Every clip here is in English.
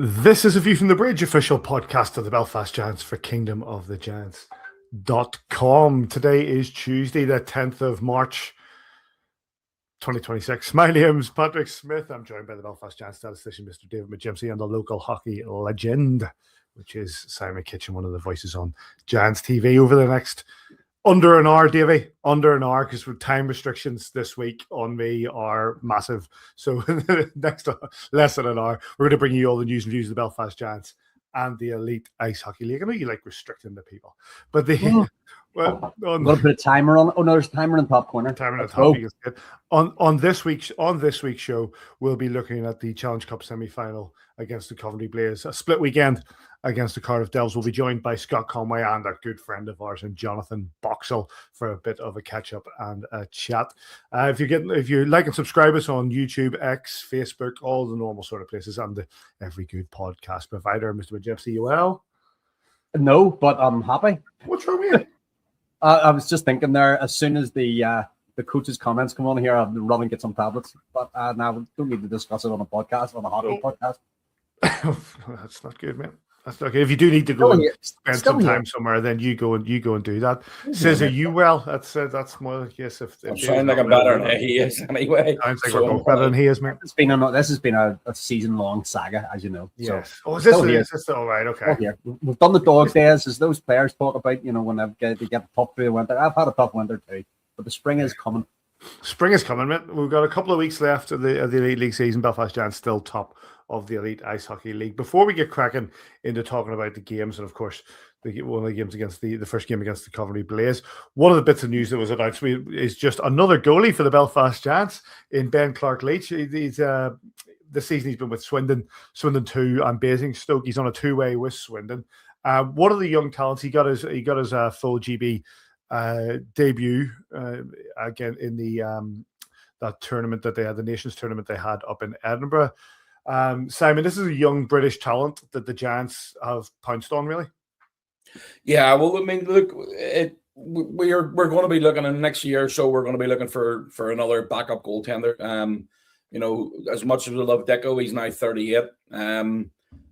This is A View from the Bridge, official podcast of the Belfast Giants for kingdomofthegiants.com. Today is Tuesday, the 10th of March, 2026. My name's Patrick Smith. I'm joined by the Belfast Giants statistician, Mr. David McGimsey, and the local hockey legend, which is Simon Kitchen, one of the voices on Giants TV. Over the next under an hour, Davey, under an hour, because with time restrictions this week on me are massive. So next less than an hour, we're going to bring you all the news and views of the Belfast Giants and the Elite Ice Hockey League. I know you like restricting the people, but the well, I'm going to put a timer on. Oh no, there's a timer in the top corner. Timer in the top. Is good. On this week's show, we'll be looking at the Challenge Cup semi-final against the Coventry Blaze, a split weekend against the Cardiff Devils. We'll be joined by Scott Conway and a good friend of ours, and Jonathan Boxall, for a bit of a catch-up and a chat. If you like and subscribe us on YouTube, X, Facebook, all the normal sort of places, and every good podcast provider. Mr. McGimsey, you well? No, but I'm happy. What's wrong with you? I was just thinking there, as soon as the coach's comments come on here, I'll run and get some tablets. But now we don't need to discuss it on a podcast, on a hockey podcast. That's not good, man. That's okay. If you do need to go and spend some time somewhere, then you go and do that. Says, are you well? That's more like yes. If I sound like I'm better than he is anyway. Sounds like we're both better than he is, man. This has been a season-long saga, as you know. Yes. So, is this all right? Okay. Yeah, we've done the dog days, as those players talk about. You know, when they get tough through the winter. I've had a tough winter too, but the spring is coming. Spring is coming, man. We've got a couple of weeks left of the Elite League season. Belfast Giants still top of the Elite Ice Hockey League. Before we get cracking into talking about the games, and of course one of the games against the first game against the Coventry Blaze, one of the bits of news that was announced is just another goalie for the Belfast Giants in Ben Clark-Leach. He's this season he's been with Swindon 2 and Basingstoke. He's on a two-way with Swindon. One of the young talents, he got his full GB debut again in the that tournament that they had, the Nations tournament they had up in Edinburgh. Simon, this is a young British talent that the Giants have pounced on, really. Yeah, well, I mean, look, we're going to be looking in next year, so we're going to be looking for another backup goaltender. You know, as much as we love Deco, he's now 38, and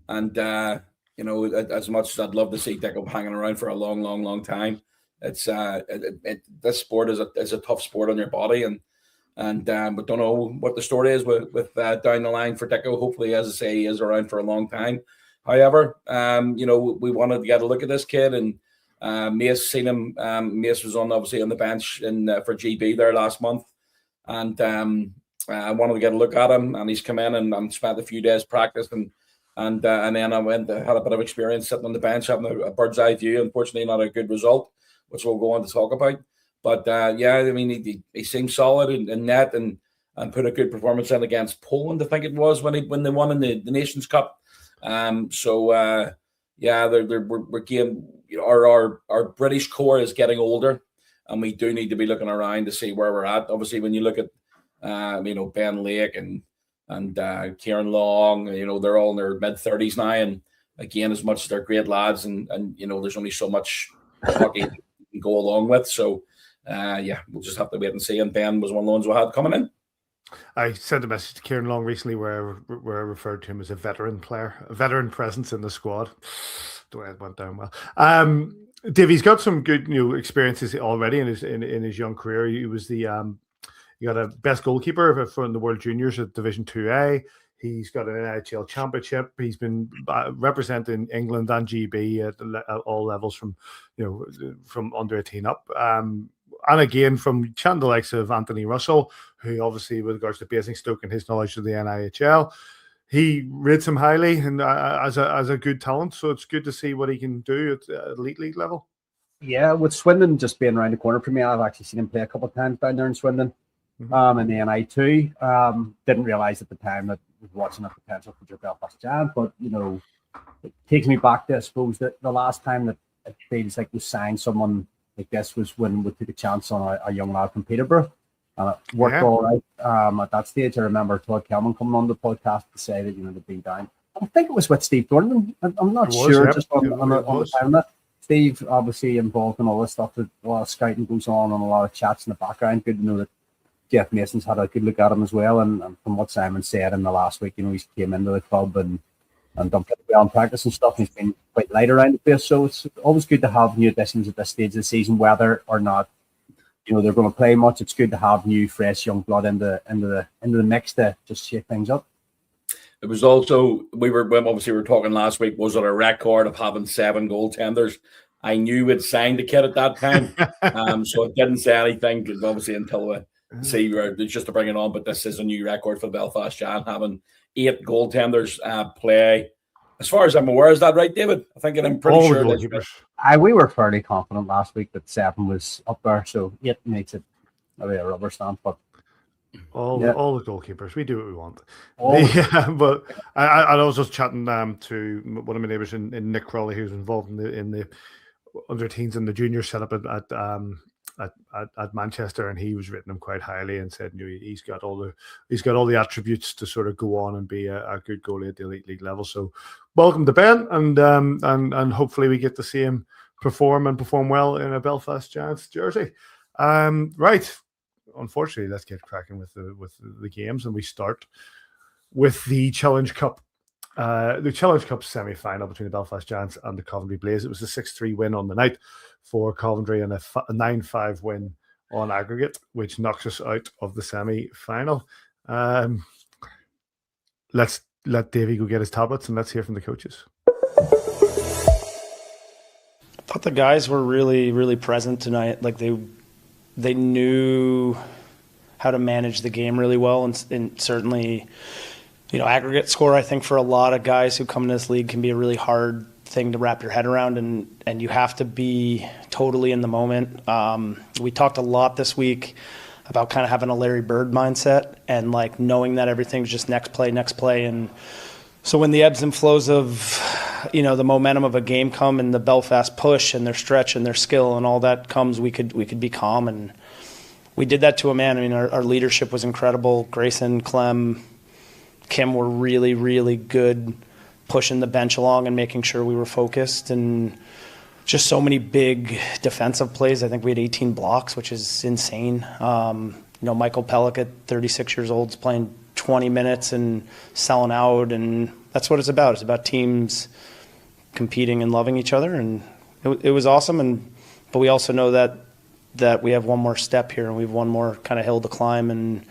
you know, as much as I'd love to see Deco hanging around for a long time, it's this sport is a tough sport on your body, and we don't know what the story is with down the line for Deco. Hopefully, as I say, he is around for a long time. However, you know, we wanted to get a look at this kid, and Mace seen him. Mace was obviously on the bench for GB there last month, and I wanted to get a look at him, and he's come in and spent a few days practicing, and then I went had a bit of experience sitting on the bench, having a bird's eye view. Unfortunately, not a good result, which we'll go on to talk about. But yeah, I mean, he seemed solid in net and put a good performance in against Poland, I think it was, when they won in the Nations Cup. So yeah, we're getting, you know, our British core is getting older, and we do need to be looking around to see where we're at. Obviously, when you look at you know, Ben Lake and Kieran Long, you know, they're all in their mid-30s now, and again, as much as they're great lads, and you know, there's only so much hockey you can go along with. So yeah, we'll just have to wait and see. And Ben was one of the ones we had coming in. I sent a message to Kieran Long recently where I referred to him as a veteran player, a veteran presence in the squad. The way it went down well. Davey's got some good experiences already in his young career. He was he got a best goalkeeper from the World Juniors at Division 2A. He's got an NHL championship. He's been representing England and GB at all levels from under 18 up. And again, from chatting the likes of Anthony Russell, who obviously, with regards to Basingstoke and his knowledge of the NIHL, he rates him highly and as a good talent. So it's good to see what he can do at elite league level. Yeah, with Swindon just being around the corner for me, I've actually seen him play a couple of times down there in Swindon, in the NI too. Didn't realise at the time that I was watching a potential for Belfast Giants, but you know, it takes me back to, I suppose, that the last time that it feels like we signed someone like this was when we took a chance on a young lad from Peterborough. And it worked all right. At that stage, I remember Todd Kelman coming on the podcast to say that, you know, they'd been down. I think it was with Steve Thornton. I'm not sure, just on the time of that. Steve, obviously involved in all this stuff. A lot of scouting goes on and a lot of chats in the background. Good to know that Jeff Mason's had a good look at him as well. And from what Simon said in the last week, you know, he came into the club and and done pretty well in practice and stuff. He's been quite light around the place, so it's always good to have new additions at this stage of the season, whether or not they're going to play much. It's good to have new, fresh, young blood into the mix to just shake things up. It was also we were talking last week. Was it a record of having 7 goaltenders? I knew we'd signed the kid at that time, so it didn't say anything because obviously until we see just to bring it on. But this is a new record for Belfast Giants, having 8 goaltenders play. As far as I'm aware, is that right, David? I think I'm pretty sure. We were fairly confident last week that 7 was up there, so 8 makes it maybe a rubber stamp. But all the goalkeepers, we do what we want. But I was just chatting to one of my neighbours in Nick Crawley, who's involved in the under teens and the junior setup at Manchester, and he was rating him quite highly and said he's got all the attributes to sort of go on and be a good goalie at the elite league level. So welcome to Ben, and hopefully we get to see him perform well in a Belfast Giants jersey. Right. Unfortunately, let's get cracking with the games, and we start with the Challenge Cup. The Challenge Cup semi-final between the Belfast Giants and the Coventry Blaze. It was a 6-3 win on the night for Coventry and a 9-5 win on aggregate, which knocks us out of the semi-final. Let's let Davy go get his tablets and let's hear from the coaches. I thought the guys were really, really present tonight. Like they knew how to manage the game really well, and certainly, aggregate score, I think, for a lot of guys who come into this league can be a really hard thing to wrap your head around, and you have to be totally in the moment. We talked a lot this week about kind of having a Larry Bird mindset and like knowing that everything's just next play. And so when the ebbs and flows of, the momentum of a game come and the Belfast push and their stretch and their skill and all that comes, we could be calm, and we did that to a man. I mean, our leadership was incredible. Grayson, Clem, Kim were really, really good pushing the bench along and making sure we were focused, and just so many big defensive plays. I think we had 18 blocks, which is insane. Michael Pellick at 36 years old is playing 20 minutes and selling out, and that's what it's about. It's about teams competing and loving each other, and it was awesome. But we also know that we have one more step here, and we have one more kind of hill to climb, and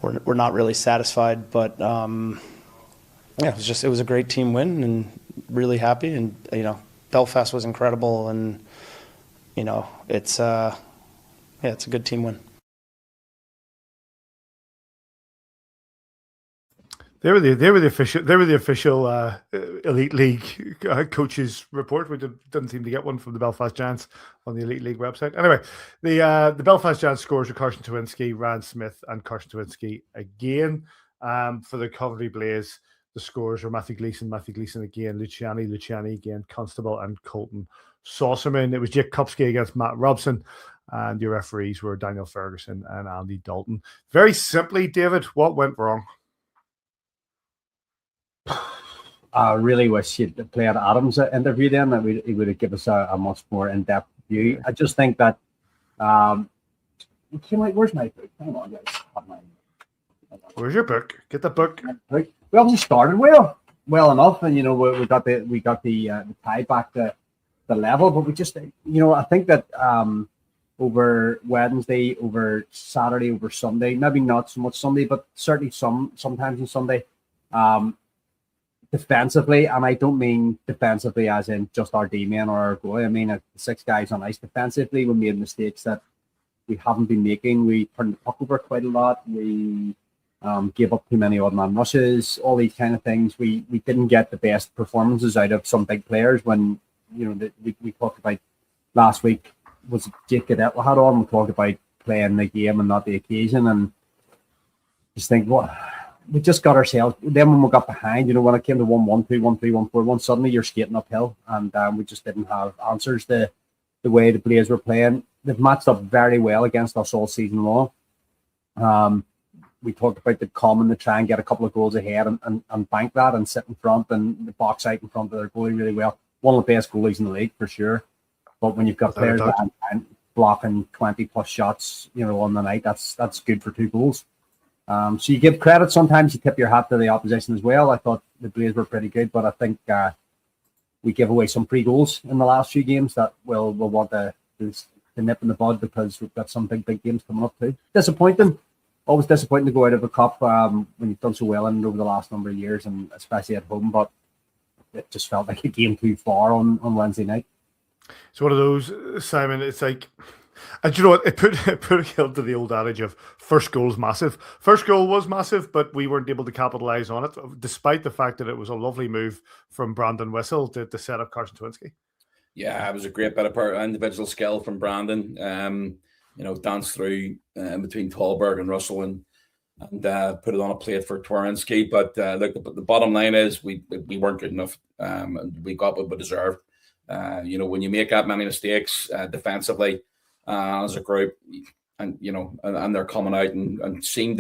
we're not really satisfied. But it was a great team win, and really happy. And Belfast was incredible, and it's a good team win. They were the official Elite League coaches report. We didn't seem to get one from the Belfast Giants on the Elite League website. Anyway, the Belfast Giants scores are Carson Tawinski, Ryan Smith, and Carson Tawinski again. For the Coventry Blaze, the scores are Matthew Gleeson again, Luciani again, Constable, and Colton Saucerman. It was Jake Kupski against Matt Robson, and your referees were Daniel Ferguson and Andy Dalton. Very simply, David, what went wrong? I really wish you'd played Adam's interview then, that he would have given us a much more in-depth view. I just think that where's my book? Hang on, guys. Where's your book? Get the book. We obviously started well enough, and we got the tie back to the level, but we just I think that over Wednesday, over Saturday, over Sunday, maybe not so much Sunday, but certainly sometimes on Sunday, defensively, and I don't mean defensively as in just our D-men or our goalie. I mean, the 6 guys on ice defensively, we made mistakes that we haven't been making. We turned the puck over quite a lot. We gave up too many odd man rushes, all these kind of things. We didn't get the best performances out of some big players. When we talked about last week, was Jake Cadet we had on, we talked about playing the game and not the occasion, and just think we just got ourselves. Then when we got behind, when it came to 1-1, 2-1, 3-1, 4-1, suddenly you're skating uphill, and we just didn't have answers to the way the Blaze were playing. They've matched up very well against us all season long. We talked about the common to try and get a couple of goals ahead and bank that and sit in front and the box out in front of their goalie really well. One of the best goalies in the league for sure. But when you've got players blocking 20 plus shots, on the night, that's good for 2 goals. So you give credit. Sometimes you tip your hat to the opposition as well. I thought the Blaze were pretty good, but I think we give away some free goals in the last few games that we'll want to nip in the bud, because we've got some big games coming up too. Disappointing. Always disappointing to go out of a cup when you've done so well in it over the last number of years, and especially at home. But it just felt like a game too far on Wednesday night. It's one of those, Simon. It's like, and you know what? It put a kill to the old adage of first goal is massive. First goal was massive, but we weren't able to capitalize on it, despite the fact that it was a lovely move from Brandon Whistle to set up Carson Twinsky. Yeah, it was a great bit of individual skill from Brandon. Danced through between Tallberg and Russell and put it on a plate for Twinsky. But look, the bottom line is we weren't good enough. And we got what we deserved. When you make that many mistakes defensively as a group, and they're coming out and seeing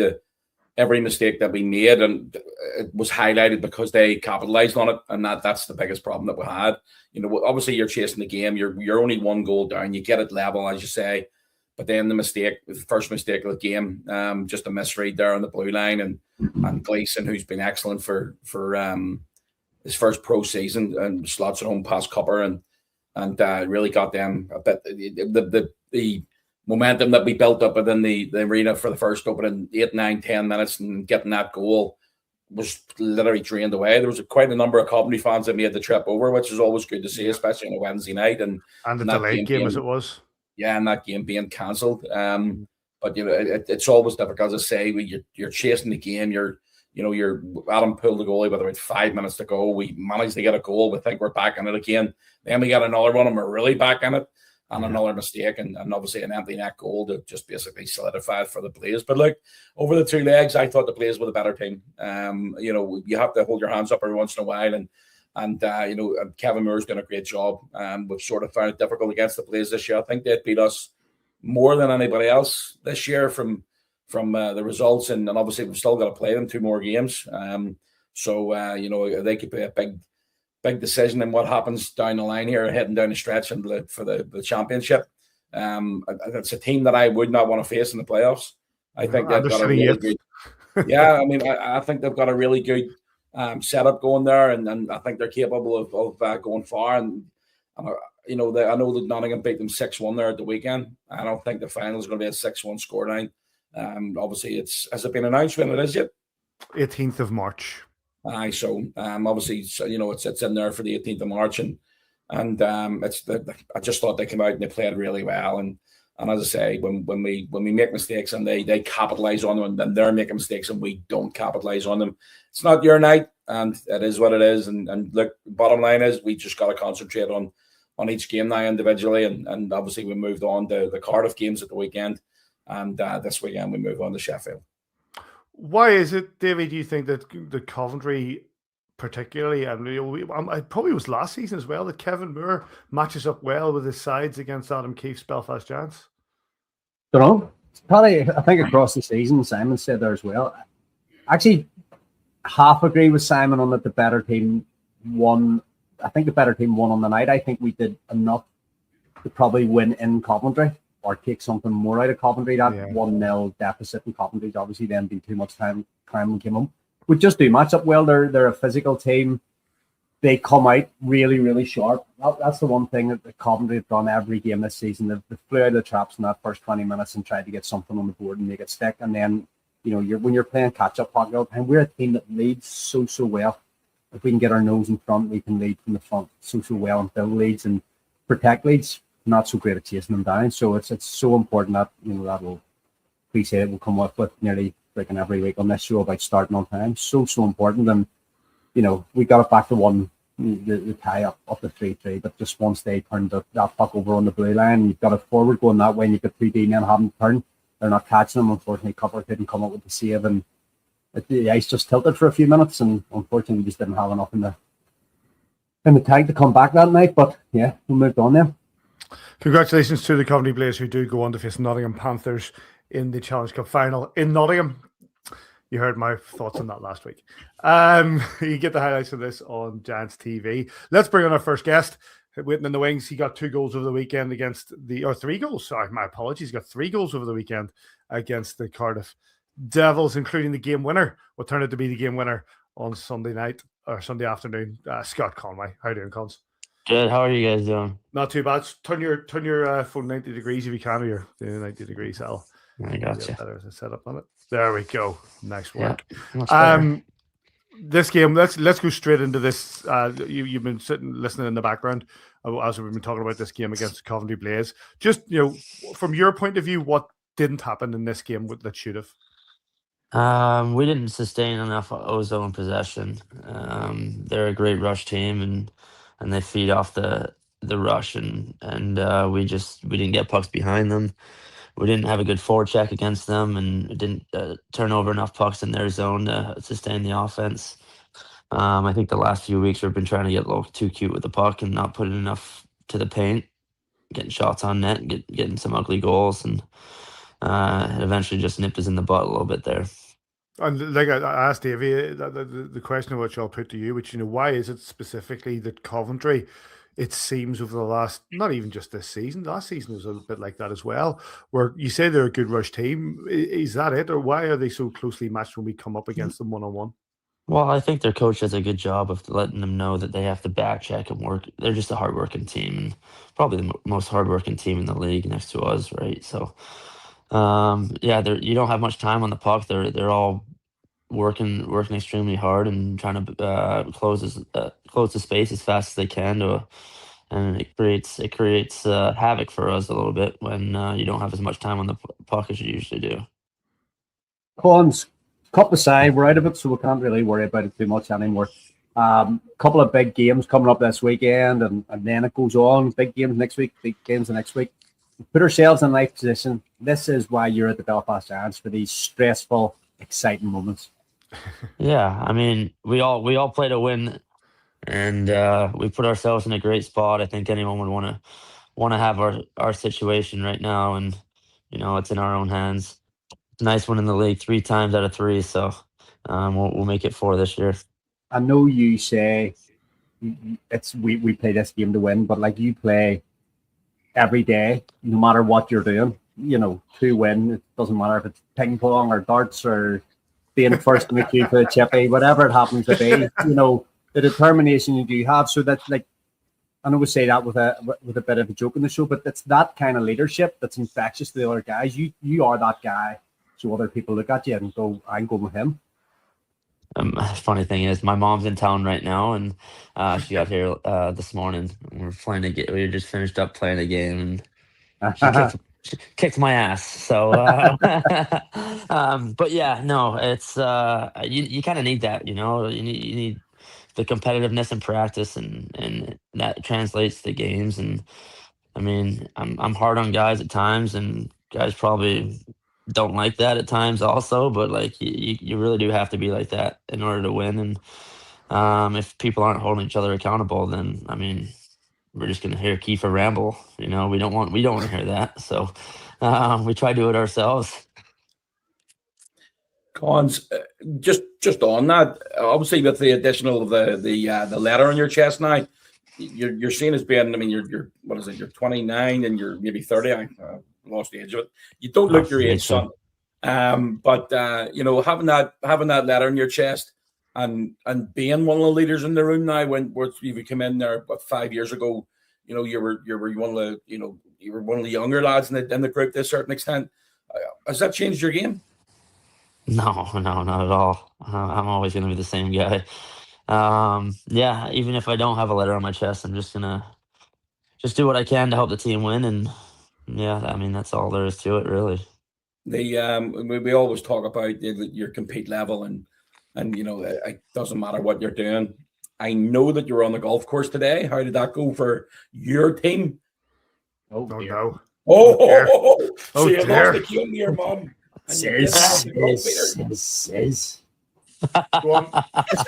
every mistake that we made, and it was highlighted because they capitalized on it, and that's the biggest problem that we had. Obviously you're chasing the game, you're only one goal down, you get it level, as you say, but then the first mistake of the game, just a misread there on the blue line, and Gleason, who's been excellent for his first pro season, and slots it home past Cupper and really got them a bit the momentum that we built up within the arena for the first opening 8, 9, 10 minutes, and getting that goal was literally drained away. There was quite a number of Coventry fans that made the trip over, which is always good to see, especially on a Wednesday night. And the delayed game as it was. Yeah, and that game being cancelled. But it's always difficult to say. You're chasing the game. You're Adam pulled the goalie with about 5 minutes to go. We managed to get a goal. We think we're back in it again. Then we got another one, and we're really back in it. And another mistake, and obviously an empty net goal to just basically solidify it for the Blaze. But look, over the 2 legs, I thought the Blaze were the better team. You have to hold your hands up every once in a while, and Kevin Moore's done a great job. We've sort of found it difficult against the Blaze this year. I think they beat us more than anybody else this year from the results, and obviously we've still got to play them 2 more games. They could be a big decision in what happens down the line here, heading down the stretch and for the championship. It's a team that I would not want to face in the playoffs. I think they've got a really good. Yeah, I think they've got a really good setup going there, and I think they're capable of going far. And I know that Nottingham beat them 6-1 there at the weekend. I don't think the final is going to be a 6-1 scoreline. Obviously, has it been announced when it is yet? 18th of March. So obviously, it's in there for the 18th of March, and I just thought they came out and they played really well, and as I say, when we make mistakes and they capitalize on them, and then they're making mistakes and we don't capitalize on them, it's not your night, and it is what it is. And look, bottom line is we just got to concentrate on each game now individually, and obviously we moved on to the Cardiff games at the weekend, and this weekend we move on to Sheffield. Why is it, Davy, do you think that the Coventry particularly, and it probably was last season as well, that Kevin Moore matches up well with his sides against Adam Keefe's Belfast Giants? Don't know. It's probably, I think across the season, Simon said there as well. Actually, half agree with Simon on that the better team won. I think the better team won on the night. I think we did enough to probably win in Coventry, or take something more out of Coventry. That 1-0 deficit in Coventry obviously then be too much time when came home. We just do match up well. They're a physical team. They come out really, really sharp. That's the one thing that Coventry have done every game this season. They flew out of the traps in that first 20 minutes and tried to get something on the board and make it stick. And then, when you're playing catch-up hockey all the time, we're a team that leads so well. If we can get our nose in front, we can lead from the front so well and build leads and protect leads. Not so great at chasing them down. So it's so important that, that will cliche will come up with nearly freaking every week on this show about starting on time. So important. And, we got it back to the tie up the 3-3, but just once they turned that puck over on the blue line, you've got a forward going that way, and you've got 2 D-men having turned. They're not catching them. Unfortunately, Cupper couldn't come up with the save, and the ice just tilted for a few minutes, and unfortunately we just didn't have enough in the tag to come back that night. But yeah, we moved on then. Congratulations to the Coventry Blaze, who do go on to face Nottingham Panthers in the Challenge Cup final in Nottingham. You heard my thoughts on that last week. You get the highlights of this on Giants TV. Let's bring on our first guest. Waiting in the wings, he got 2 goals over the weekend against 3 goals. Sorry, my apologies. He got 3 goals over the weekend against the Cardiff Devils, including the game winner, will turn out to be the game winner on Sunday night or Sunday afternoon. Scott Conway, how are you doing, Cons? Good. How are you guys doing? Not too bad. Turn your phone 90 degrees if you can, or you're doing 90 degrees. I gotcha. Better setup on it. There we go. Nice work. Yeah, this game. Let's go straight into this. You've been sitting listening in the background as we've been talking about this game against Coventry Blaze. Just from your point of view, what didn't happen in this game that should have? we didn't sustain enough ozone possession. They're a great rush team, and they feed off the rush, and we didn't get pucks behind them. We didn't have a good forecheck against them, and didn't turn over enough pucks in their zone to sustain the offense. I think the last few weeks we've been trying to get a little too cute with the puck and not putting enough to the paint, getting shots on net, getting some ugly goals, and it eventually just nipped us in the butt a little bit there. And like I asked Davy, the question which I'll put to you, which why is it specifically that Coventry? It seems over the last, not even just this season, last season was a bit like that as well, where you say they're a good rush team. Is that it? Or why are they so closely matched when we come up against them one-on-one? Well, I think their coach does a good job of letting them know that they have to back check and work. They're just a hardworking team, and probably the most hardworking team in the league next to us, right? So, you don't have much time on the puck. They're all working extremely hard and trying to close the space as fast as they can and it creates havoc for us a little bit when you don't have as much time on the puck as you usually do. Cons, cup aside, we're out of it, so we can't really worry about it too much anymore. Couple of big games coming up this weekend, and then it goes on. Big games next week, big games the next week. We put ourselves in a nice position. This is why you're at the Belfast Giants, for these stressful, exciting moments. Yeah, I mean, we all play to win, and we put ourselves in a great spot. I think anyone would want to have our situation right now, and it's in our own hands. It's nice winning the league 3 times out of 3, so we'll make it 4 this year. I know you say we play this game to win, but like, you play every day, no matter what you're doing. To win, it doesn't matter if it's ping pong or darts or being first in the queue for a chippy, whatever it happens to be. The determination you do have. So that's like, I know we say that with a bit of a joke in the show, but it's that kind of leadership that's infectious to the other guys. You are that guy, so other people look at you and go, I'm going with him. Funny thing is, my mom's in town right now, and she got here this morning. We're playing a game. We just finished up playing a game, and she kicked my ass. So, but yeah, no, it's you kind of need that. You need the competitiveness in practice, and that translates to games. And I mean, I'm hard on guys at times, and guys probably don't like that at times also, but like you really do have to be like that in order to win. And if people aren't holding each other accountable, then I mean, we're just gonna hear Kiefer ramble. We don't want to hear that. So we try to do it ourselves. Cons, just on that, obviously with the additional of the letter on your chest now, you're seen as being, I mean, you're what is it? You're 29 and you're maybe 30. I lost the age of it. You don't look your age, son. But having that letter on your chest and being one of the leaders in the room now, when you come in there, but 5 years ago, you were one of the younger lads in the group to a certain extent. Has that changed your game? No, not at all. I'm always going to be the same guy. Even if I don't have a letter on my chest, I'm just gonna do what I can to help the team win, and I mean, that's all there is to it, really. We always talk about your compete level, and it doesn't matter what you're doing. I know that you're on the golf course today. How did that go for your team? Oh no! So you lost the game here, Mom. Says. This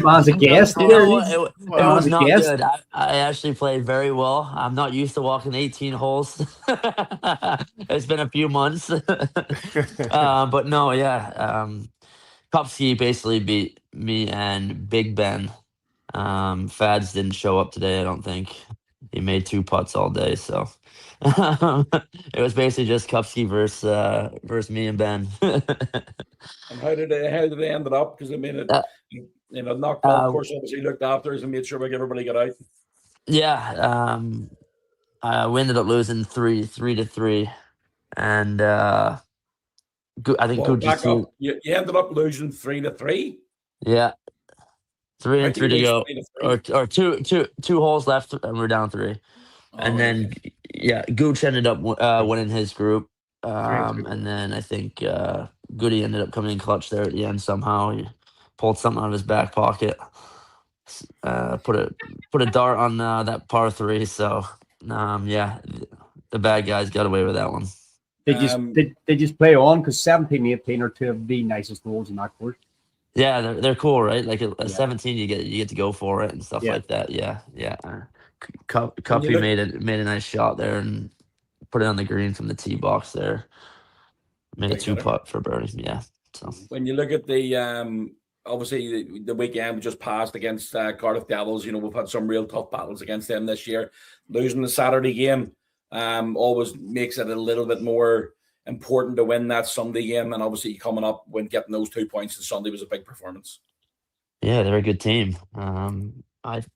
man's a guest. It was not good. I actually played very well. I'm not used to walking 18 holes. It's been a few months. But no, Kopsky basically beat me and Big Ben. Fads didn't show up today, I don't think. he made 2 putts all day. So it was basically just Kupski versus me and Ben. And how did they end it up? Because I mean, Uh, knocked golf course obviously looked after us and made sure like everybody got out. yeah, we ended up losing 3-3, and I think Well, Gucci's back up. team. You ended up losing 3-3. Yeah, three How and do you three to lose go, 3-3? or two holes left, and we're down 3. All And right, then okay. yeah, Gooch ended up winning his group, 3-2. and then I think Goody ended up coming in clutch there at the end somehow. He pulled something out of his back pocket, put a dart on that par 3. So yeah, the bad guys got away with that one. They just play on because 17, 18 are two of the nicest holes in that course. Yeah, they're cool, right? Like at Yeah. 17, you get to go for it and stuff Yeah. like that. Yeah, yeah. When you Cuppy look- made a nice shot there and put it on the green from the tee box there. Made a Very good. 2-putt for birdie. Yeah. So When you look at the obviously the weekend we just passed against Cardiff Devils, we've had some real tough battles against them this year. Losing the Saturday game always makes it a little bit more important to win that Sunday game, and obviously coming up when getting those 2 points on Sunday was a big performance. yeah, they're a good team.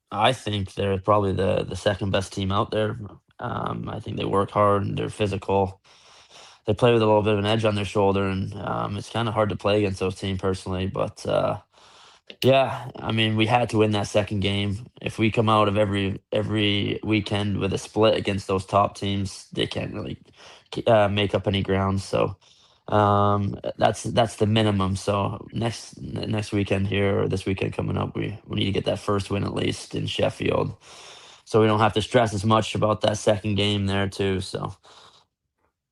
I think they're probably the second best team out there. I think they work hard and they're physical. They play with a little bit of an edge on their shoulder, and it's kind of hard to play against those teams personally. But yeah, I mean, we had to win that second game. If we come out of every weekend with a split against those top teams, they can't really make up any ground. So that's the minimum. So next weekend here, or this weekend coming up, we need to get that first win at least in Sheffield, so we don't have to stress as much about that second game there too. So.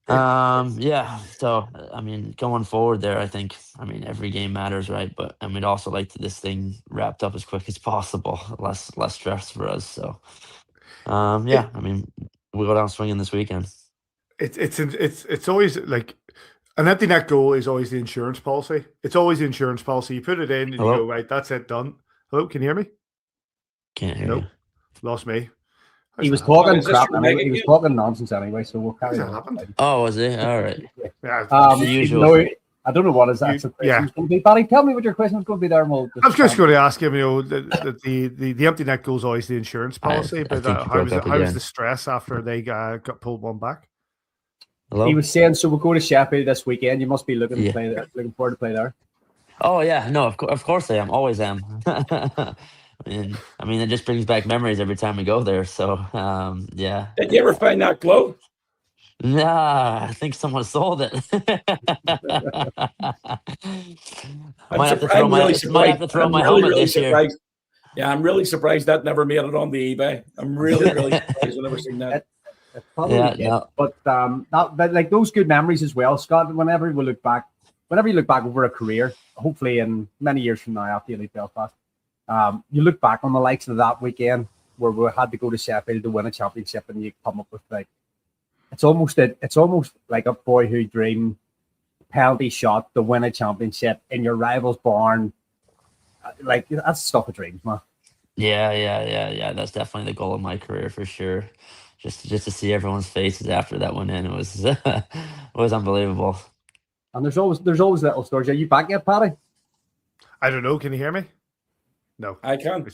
Yeah. So I mean, going forward there, I mean every game matters, right? But and we'd also like this thing wrapped up as quick as possible, less stress for us. So yeah, I mean we go down swinging this weekend. It's always like an empty net goal is always the insurance policy. It's always the insurance policy. You put it in and you Hello? go, right, that's it, done. Hello, can you hear me? Can't hear Nope. you. Lost me. He was Oh, talking is this crap your anyway. mega He was game? talking nonsense anyway, so we'll How's carry that on. happened? Oh, was it? All right. Yeah. The usual. No, I don't know what his actual question is going to be. Barry, tell me what your question is going to be there. And we'll I was just going to ask him, the empty net goal is always the insurance policy, I but think you how broke up was again. the stress after they got pulled one back? Hello? He was saying, so we'll go to Sheffield this weekend. You must be looking Yeah. to play there, looking forward to play there. Oh yeah, no, of course I am. Always am. I mean, it just brings back memories every time we go there. So yeah. Did you ever find that glove? Nah, I think someone sold it. Might have to throw my helmet really this year. surprised. Yeah, I'm really surprised that never made it on the eBay. I'm really surprised I've never seen that. It probably Yeah, did. no. But like those good memories as well, Scott. Whenever you look back over a career, hopefully in many years from now after you leave Belfast, you look back on the likes of that weekend where we had to go to Sheffield to win a championship, and you come up with like it's almost like a boyhood dream penalty shot to win a championship in your rival's barn. Like that's stuff of dreams, man. Yeah. That's definitely the goal of my career for sure. Just to see everyone's faces after that went in, it was it was unbelievable. And there's always little stories. Are you back yet, Paddy? I don't know. Can you hear me? No. I can.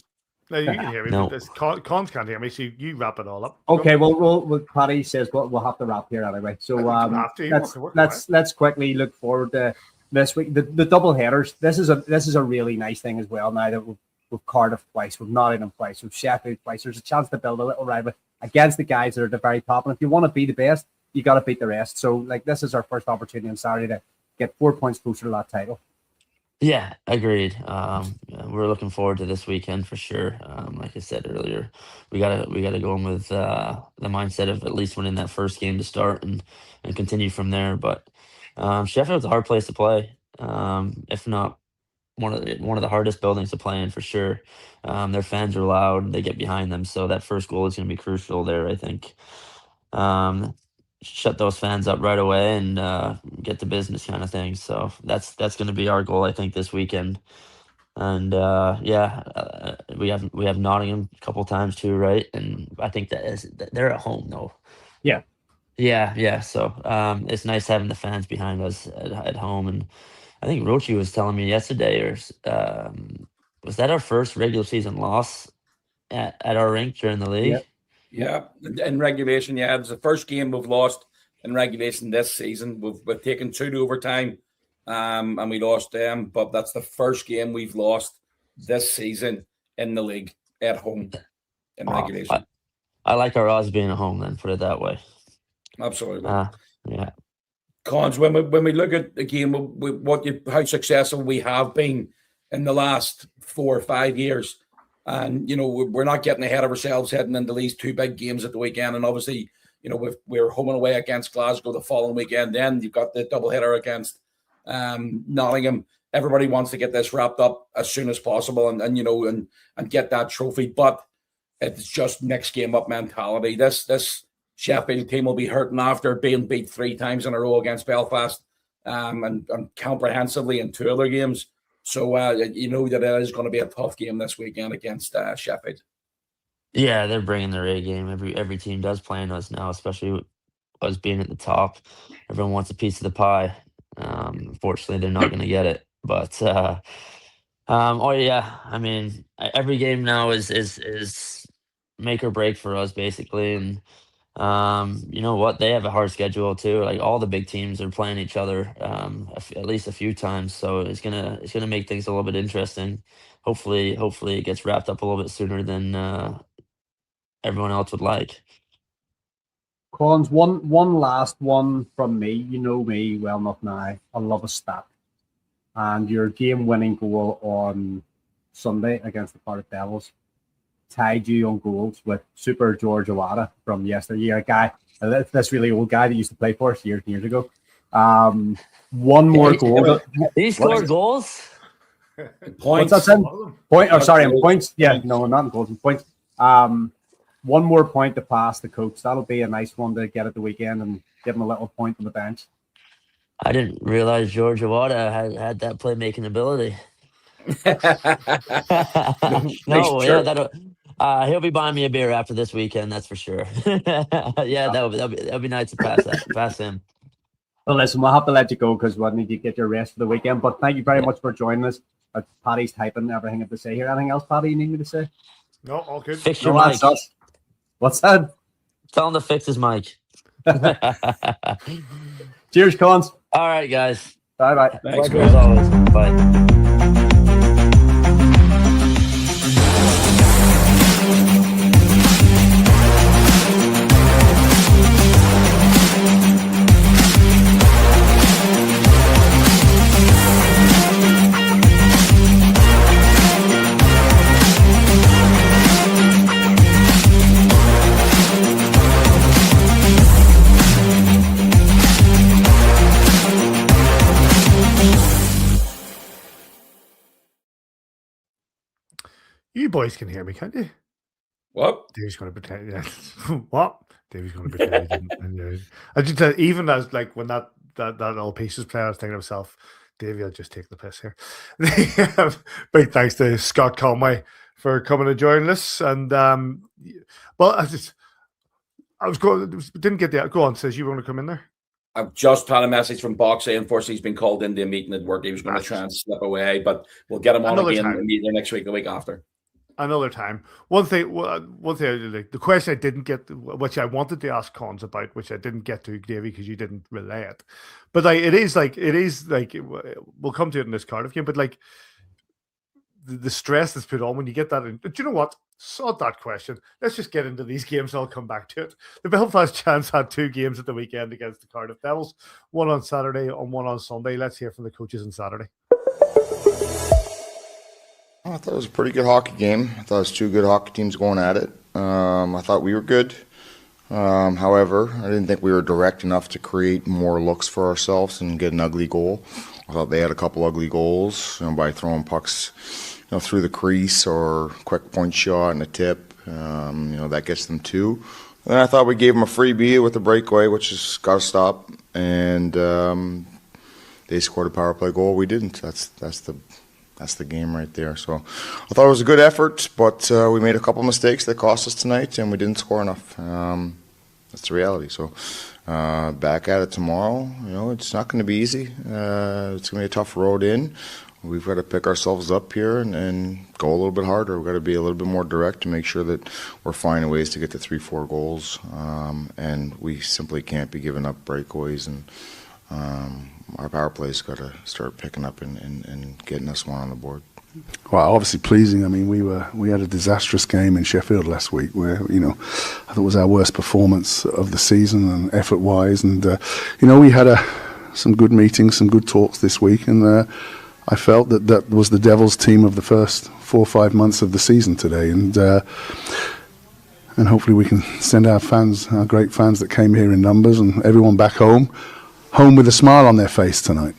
No, you can hear me. No. But Cons can't hear me, so you wrap it all up. Okay, well, Paddy says we'll have to wrap here anyway. So let's quickly look forward to this week. The double headers. This is a really nice thing as well. Now that we've Cardiff twice, we've Nottingham twice, we've Sheffield twice. There's a chance to build a little rival against the guys that are at the very top. And if you want to be the best, you got to beat the rest. So like this is our first opportunity on Saturday to get 4 points closer to that title. Yeah, agreed. We're looking forward to this weekend for sure. Like I said earlier, we gotta go in with the mindset of at least winning that first game to start and continue from there. But Sheffield's a hard place to play, if not one of the hardest buildings to play in for sure. Their fans are loud; they get behind them, so that first goal is going to be crucial there. I think. Shut those fans up right away and get to business kind of thing. So that's going to be our goal, I think, this weekend. And we have Nottingham a couple times too, right? And I think they're at home though. Yeah. Yeah. So it's nice having the fans behind us at home. And I think Rochi was telling me yesterday, or was that our first regular season loss at our rink during the league? Yeah, in regulation, yeah, it was the first game we've lost in regulation this season. We've taken 2 to overtime, and we lost them. But that's the first game we've lost this season in the league at home in regulation. I like our odds being at home. Then put it that way. Absolutely. Yeah. Cons, when we look at the game, how successful we have been in the last 4 or 5 years. And, we're not getting ahead of ourselves heading into these 2 big games at the weekend. And obviously, we're home and away against Glasgow the following weekend. Then you've got the doubleheader against Nottingham. Everybody wants to get this wrapped up as soon as possible and get that trophy. But it's just next game up mentality. This Sheffield team will be hurting after being beat 3 times in a row against Belfast and comprehensively in 2 other games. So that it is going to be a tough game this weekend against Sheffield. Yeah, they're bringing their A game. Every team does playing us now, especially us being at the top. Everyone wants a piece of the pie. Unfortunately, they're not going to get it. But I mean, every game now is make or break for us basically, and you know what? They have a hard schedule too. Like all the big teams are playing each other at least a few times, so it's gonna make things a little bit interesting. Hopefully it gets wrapped up a little bit sooner than everyone else would like. Collins, one last one from me. You know me well enough now. I love a stat. And your game-winning goal on Sunday against the Cardiff Devils tied you on goals with Super George Owada from yesteryear. A guy, this really old guy that used to play for us years and years ago. One more goal. He scored goals? Points. What's that in? Points. Yeah, no, not in goals, in points. One more point to pass the coach. That'll be a nice one to get at the weekend and give him a little point on the bench. I didn't realize George Owada had that playmaking ability. He'll be buying me a beer after this weekend, that's for sure. Yeah, that'll be nice to pass him. Well, listen, we'll have to let you go because we'll need to get your rest for the weekend. But thank you very much for joining us. Paddy's typing everything I have to say here. Anything else, Paddy, you need me to say? No, all good. Fix your mic. What's that? Tell him to fix his mic. Cheers, Collins. All right, guys. Bye-bye. Thanks, as always. Bye. You boys can hear me, can't you? What? Dave's going to pretend. Yeah. What? Dave's going to pretend he didn't. I just even as like when that little piece was playing, I was thinking to myself, Davey, I'll just take the piss here. Big thanks to Scott Conway for coming and joining us. And didn't get the go on. Says you want to come in there. I've just had a message from Box saying, unfortunately, he's been called into a meeting at work. He was going to try and slip away, but we'll get him on again either next week or the week after. Another time. One thing, the question I didn't get, which I wanted to ask Cons about, which I didn't get to, Davey, because you didn't relay it. But it is like we'll come to it in this Cardiff game. But like the stress that's put on when you get that in. Do you know what? Sod that question. Let's just get into these games. I'll come back to it. The Belfast Giants had 2 games at the weekend against the Cardiff Devils. One on Saturday and one on Sunday. Let's hear from the coaches on Saturday. I thought it was a pretty good hockey game. I thought it was 2 good hockey teams going at it. I thought we were good. However, I didn't think we were direct enough to create more looks for ourselves and get an ugly goal. I thought they had a couple ugly goals by throwing pucks through the crease or quick point shot and a tip. That gets them 2. And I thought we gave them a freebie with a breakaway, which has got to stop. And they scored a power play goal. We didn't. That's that's the game right there. So I thought it was a good effort, but we made a couple mistakes that cost us tonight, and we didn't score enough. That's the reality. So back at it tomorrow. It's not going to be easy. It's going to be a tough road in. We've got to pick ourselves up here and go a little bit harder. We've got to be a little bit more direct to make sure that we're finding ways to get to 3-4 goals. And we simply can't be giving up breakaways. And our power play's got to start picking up and getting us one on the board. Well, obviously pleasing. I mean, we had a disastrous game in Sheffield last week where, I thought it was our worst performance of the season and effort-wise. And, we had some good meetings, some good talks this week. And I felt that was the Devils team of the first 4 or 5 months of the season today. And hopefully we can send our fans, our great fans that came here in numbers, and everyone back home with a smile on their face tonight.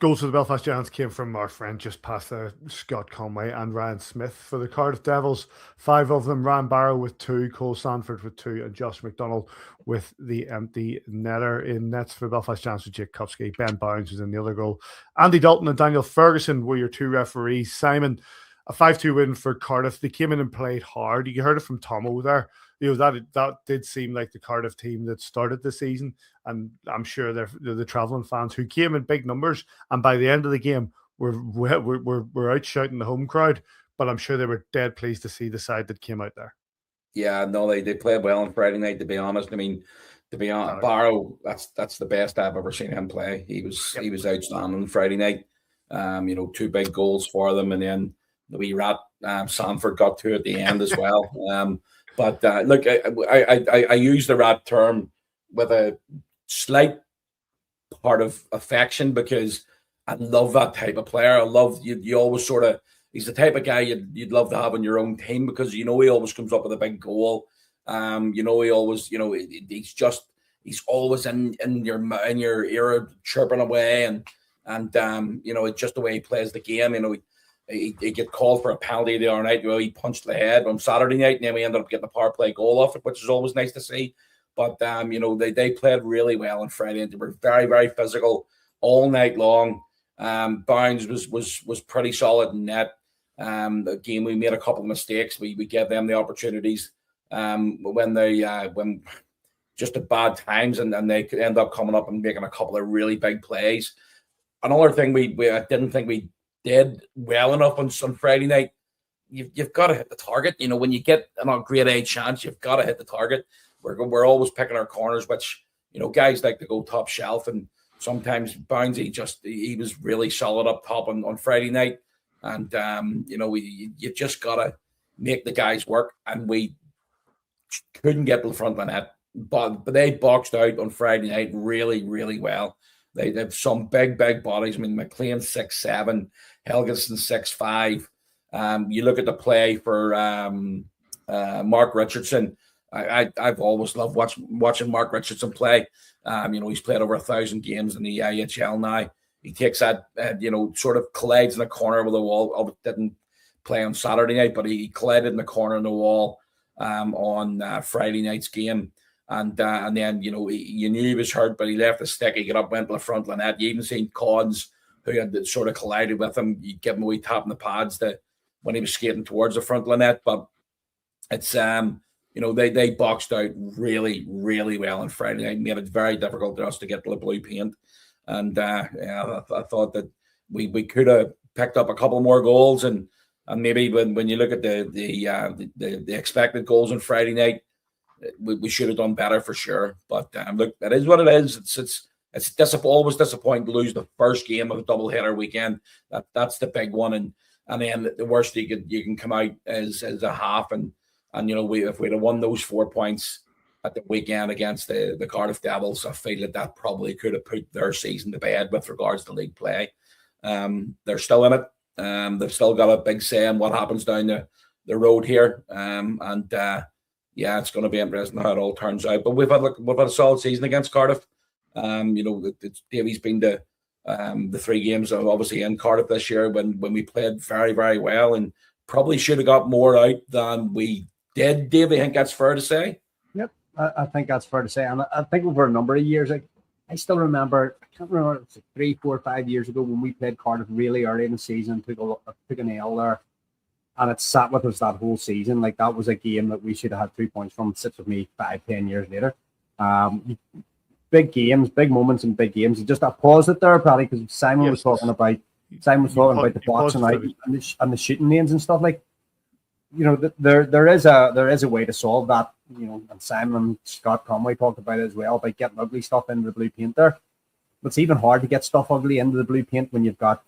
Goals for the Belfast Giants came from our friend just past there, Scott Conway and Ryan Smith. For the Cardiff Devils, 5 of them, Ryan Barrow with 2, Cole Sanford with 2, and Josh McDonald with the empty netter. In nets for Belfast Giants with Jake Kupski, Ben Bounds was in the other goal. Andy Dalton and Daniel Ferguson were your 2 referees. Simon, a 5-2 win for Cardiff. They came in and played hard. You heard it from Tomo there. That did seem like the Cardiff team that started the season, and I'm sure they're the travelling fans who came in big numbers, and by the end of the game we're out shouting the home crowd, but I'm sure they were dead pleased to see the side that came out there. Yeah, no, they played well on Friday night, to be honest. I mean, to be honest, Barrow, that's the best I've ever seen him play. He was outstanding on Friday night. 2 big goals for them, and then the wee rat Sanford got 2 at the end as well. But look, I use the rat term with a slight part of affection, because I love that type of player. I love you always sort of, he's the type of guy you'd love to have on your own team, because he always comes up with a big goal. He always, he's always in your ear chirping away, and it's just the way he plays the game. He get called for a penalty the other night. He punched the head on Saturday night, and then we ended up getting a power play goal off it, which is always nice to see. But they played really well on Friday, and they were very, very physical all night long. Bounds was pretty solid in net. Again, we made a couple of mistakes. We gave them the opportunities when just at bad times, and they could end up coming up and making a couple of really big plays. Another thing I didn't think we did well enough on Friday night. You've got to hit the target. When you get a grade A chance, you've got to hit the target. We're always picking our corners, which guys like to go top shelf, and sometimes Bounds he was really solid up top on Friday night, and you just got to make the guys work, and we couldn't get to the front of the net, but they boxed out on Friday night really, really well. They have some big bodies. I mean, McLean 6'7", Helgeson 6'5". You look at the play for Mark Richardson. I've always loved watching Mark Richardson play. He's played over 1,000 games in the IHL now. He takes that, sort of collides in the corner with the wall. Didn't play on Saturday night, but he collided in the corner of the wall on Friday night's game. And then, you knew he was hurt, but he left the stick. He got up, went to the front of the net. You even seen Cons, who had sort of collided with him. You give him a wee tap in the pads when he was skating towards the front of the net. But it's, they boxed out really, really well on Friday night, made it very difficult for us to get to the blue paint. And I thought that we could have picked up a couple more goals. And maybe when you look at the expected goals on Friday night, we should have done better for sure. But look, that is what it is. It's always disappointing to lose the first game of a doubleheader weekend. That's the big one, and then the worst you can come out is a half. And if we'd have won those 4 points at the weekend against the Cardiff Devils, I feel that probably could have put their season to bed with regards to league play. They're still in it. They've still got a big say in what happens down the road here. Yeah, it's going to be interesting how it all turns out. But we've had a solid season against Cardiff. Davy's been to the 3 games obviously in Cardiff this year when we played very, very well, and probably should have got more out than we did. Davy, I think that's fair to say. Yep, I think that's fair to say. And I think over a number of years, I still remember, I can't remember, it was like 3, 4, 5 years ago when we played Cardiff really early in the season, took an L there, and it sat with us that whole season. Like, that was a game that we should have had 3 points from. It sits with me 5, 10 years later. Big games, big moments in big games. Just I paused it there, probably, because Simon was talking about the boxing out and the shooting lanes and stuff. Like, you know, there is a way to solve that. You know, and Simon and Scott Conway talked about it as well, about getting ugly stuff into the blue paint there. But it's even hard to get stuff ugly into the blue paint when you've got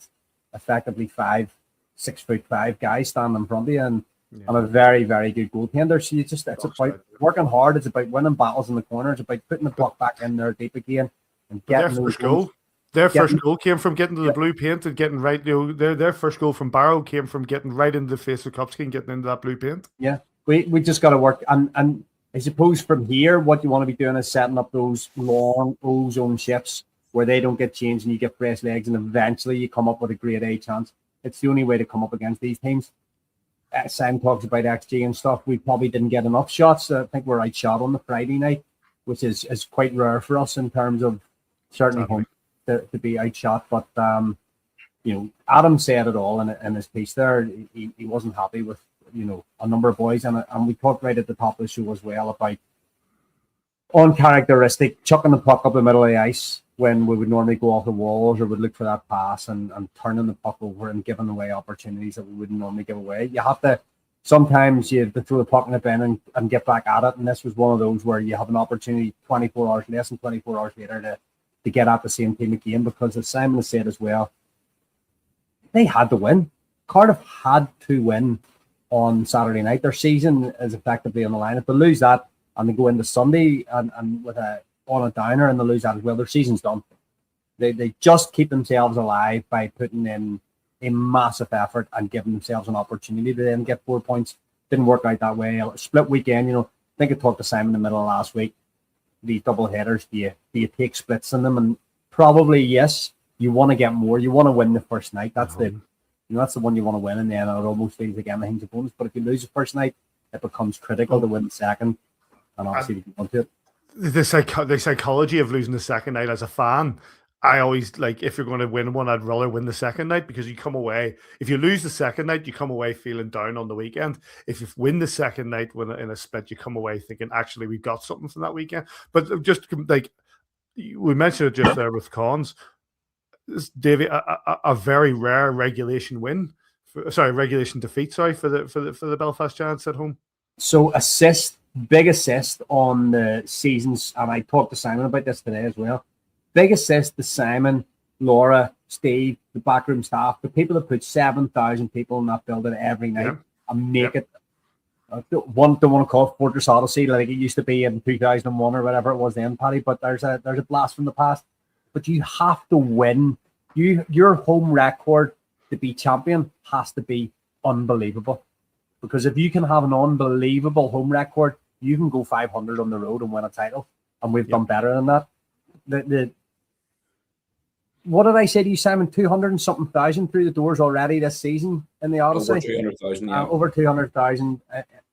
effectively 5, 6'5" guys standing in front of you and a very, very good goaltender. So it's about working hard. It's about winning battles in the corner. It's about putting the puck back in there deep again and getting their first goal. Their first goal came from getting to the blue paint and getting right. You know, their first goal from Barrow came from getting right into the face of Kupski and getting into that blue paint. Yeah, we just got to work. And I suppose from here, what you want to be doing is setting up those long O-zone shifts where they don't get changed and you get fresh legs, and eventually you come up with a grade A chance. It's the only way to come up against these teams. Sam talks about XG and stuff. We probably didn't get enough shots. I think we're outshot on the Friday night, which is quite rare for us in terms of certainly home to be outshot. But you know, Adam said it all in his piece there. He wasn't happy with, you know, a number of boys, and we talked right at the top of the show as well about uncharacteristic chucking the puck up the middle of the ice when we would normally go off the walls or would look for that pass and turning the puck over and giving away opportunities that we wouldn't normally give away. You have to, sometimes you have to throw the puck in the bin and get back at it, and this was one of those where you have an opportunity 24 hours less than 24 hours later to get at the same team again, because as Simon has said as well, they had to win. Cardiff had to win on Saturday night. Their season is effectively on the line. If they lose that and they go into Sunday and with a downer and they lose that as well, their season's done. They just keep themselves alive by putting in a massive effort and giving themselves an opportunity to then get 4 points. Didn't work out that way. Split weekend, you know, I think I talked to Simon in the middle of last week. These double headers, do you take splits in them? And probably yes, you want to get more. You want to win the first night. That's that's the one you want to win, and then it almost feels like anything's a bonus. But if you lose the first night, it becomes critical to win the second. And obviously, you want to. The psychology of losing the second night, as a fan, I always, like, if you're going to win one, I'd rather win the second night, because you come away, if you lose the second night, you come away feeling down on the weekend. If you win the second night in a split, you come away thinking, actually, we got something from that weekend. But just like we mentioned it just there with Cons, Davy, a very rare regulation defeat for the Belfast Giants at home. So big assist on the seasons, and I talked to Simon about this today as well. Big assist to Simon, Laura, Steve, the backroom staff, the people that put 7,000 people in that building every night and make it. I don't want to call it Fortress Odyssey like it used to be in 2001 or whatever it was then, Paddy. But there's a blast from the past. But you have to win. Your home record to be champion has to be unbelievable. Because if you can have an unbelievable home record, you can go 500 on the road and win a title. And we've done better than that. What did I say to you, Simon? 200 and something thousand through the doors already this season in the Odyssey. Over 200,000, yeah. Over 200,000.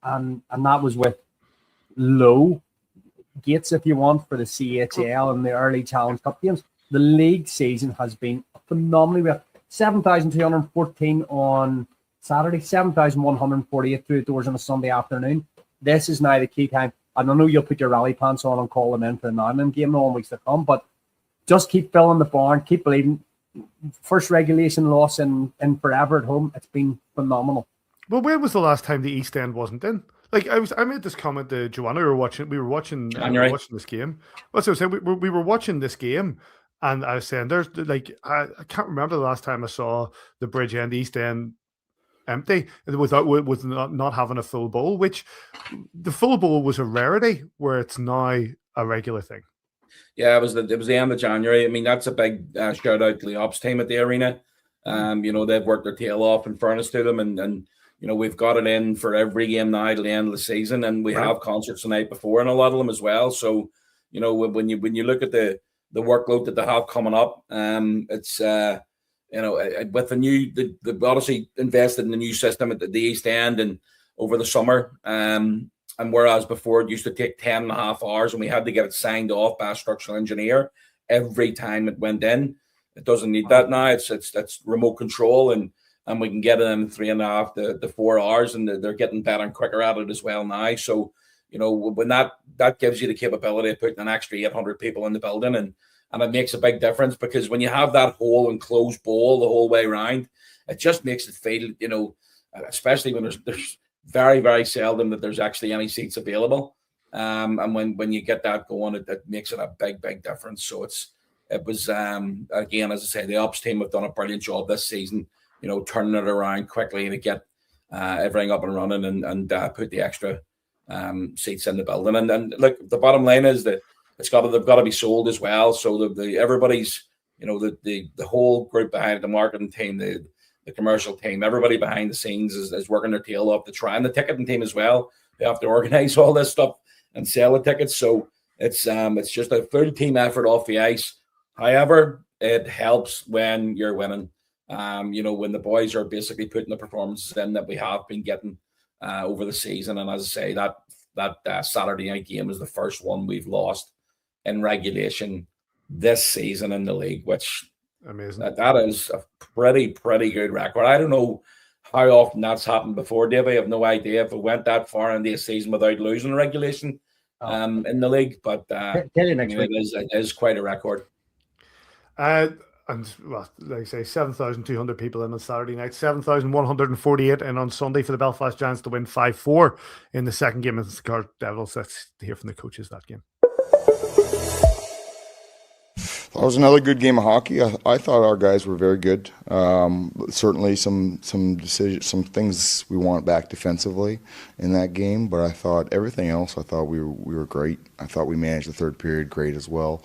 And that was with low gates, if you want, for the CHL and the early Challenge Cup games. The league season has been phenomenally well. 7,214 on Saturday, 7,148 through the doors on a Sunday afternoon. This is now the key time. And I know you'll put your rally pants on and call them in for the Nottingham game in all weeks to come, but just keep filling the barn, keep believing. First regulation loss in forever at home. It's been phenomenal. Well, when was the last time the East End wasn't in? Like, I made this comment to Joanna. We were watching this game. Well, so I was saying we were watching this game, and I was saying there's like I can't remember the last time I saw the Bridge End East End empty without not having a full bowl. Which the full bowl was a rarity, where it's now a regular thing. Yeah, it was the end of January. I mean, that's a big shout out to the ops team at the arena. You know, they've worked their tail off, in fairness to them, and you know, we've got it in for every game now to the end of the season, and we have concerts the night before and a lot of them as well. So, you know, when you look at the workload that they have coming up, it's you know, with the obviously invested in the new system at the East End and over the summer, and whereas before it used to take 10.5 hours and we had to get it signed off by a structural engineer, every time it went in. It doesn't need that now. It's remote control, and we can get it in 3.5 to 4 hours, and they're getting better and quicker at it as well now. So, when that gives you the capability of putting an extra 800 people in the building, and it makes a big difference, because when you have that whole enclosed bowl the whole way around, it just makes it feel, especially when there's very, very seldom that there's actually any seats available. And when you get that going, it makes it a big, big difference. So it was again, as I say, the ops team have done a brilliant job this season, turning it around quickly to get everything up and running, and put the extra seats in the building. And look, the bottom line is that they've got to be sold as well. So everybody's, the whole group behind the marketing team, the commercial team, everybody behind the scenes is working their tail off to try, and the ticketing team as well. They have to organize all this stuff and sell the tickets. So it's just a full team effort off the ice. However, it helps when you're winning. When the boys are basically putting the performances in that we have been getting over the season. And as I say, that Saturday night game is the first one we've lost in regulation this season in the league, which amazing. That is a pretty good record. I don't know how often that's happened before, Davey. I have no idea if it went that far into a season without losing regulation in the league, but it is quite a record. And well, like I say, 7,200 people in on Saturday night, 7,148 in on Sunday for the Belfast Giants to win 5-4 in the second game against the Cardiff Devils. Let's hear from the coaches that game. That was another good game of hockey. I thought our guys were very good. Certainly some decisions, some things we want back defensively in that game, but I thought everything else, we were great. I thought we managed the third period great as well.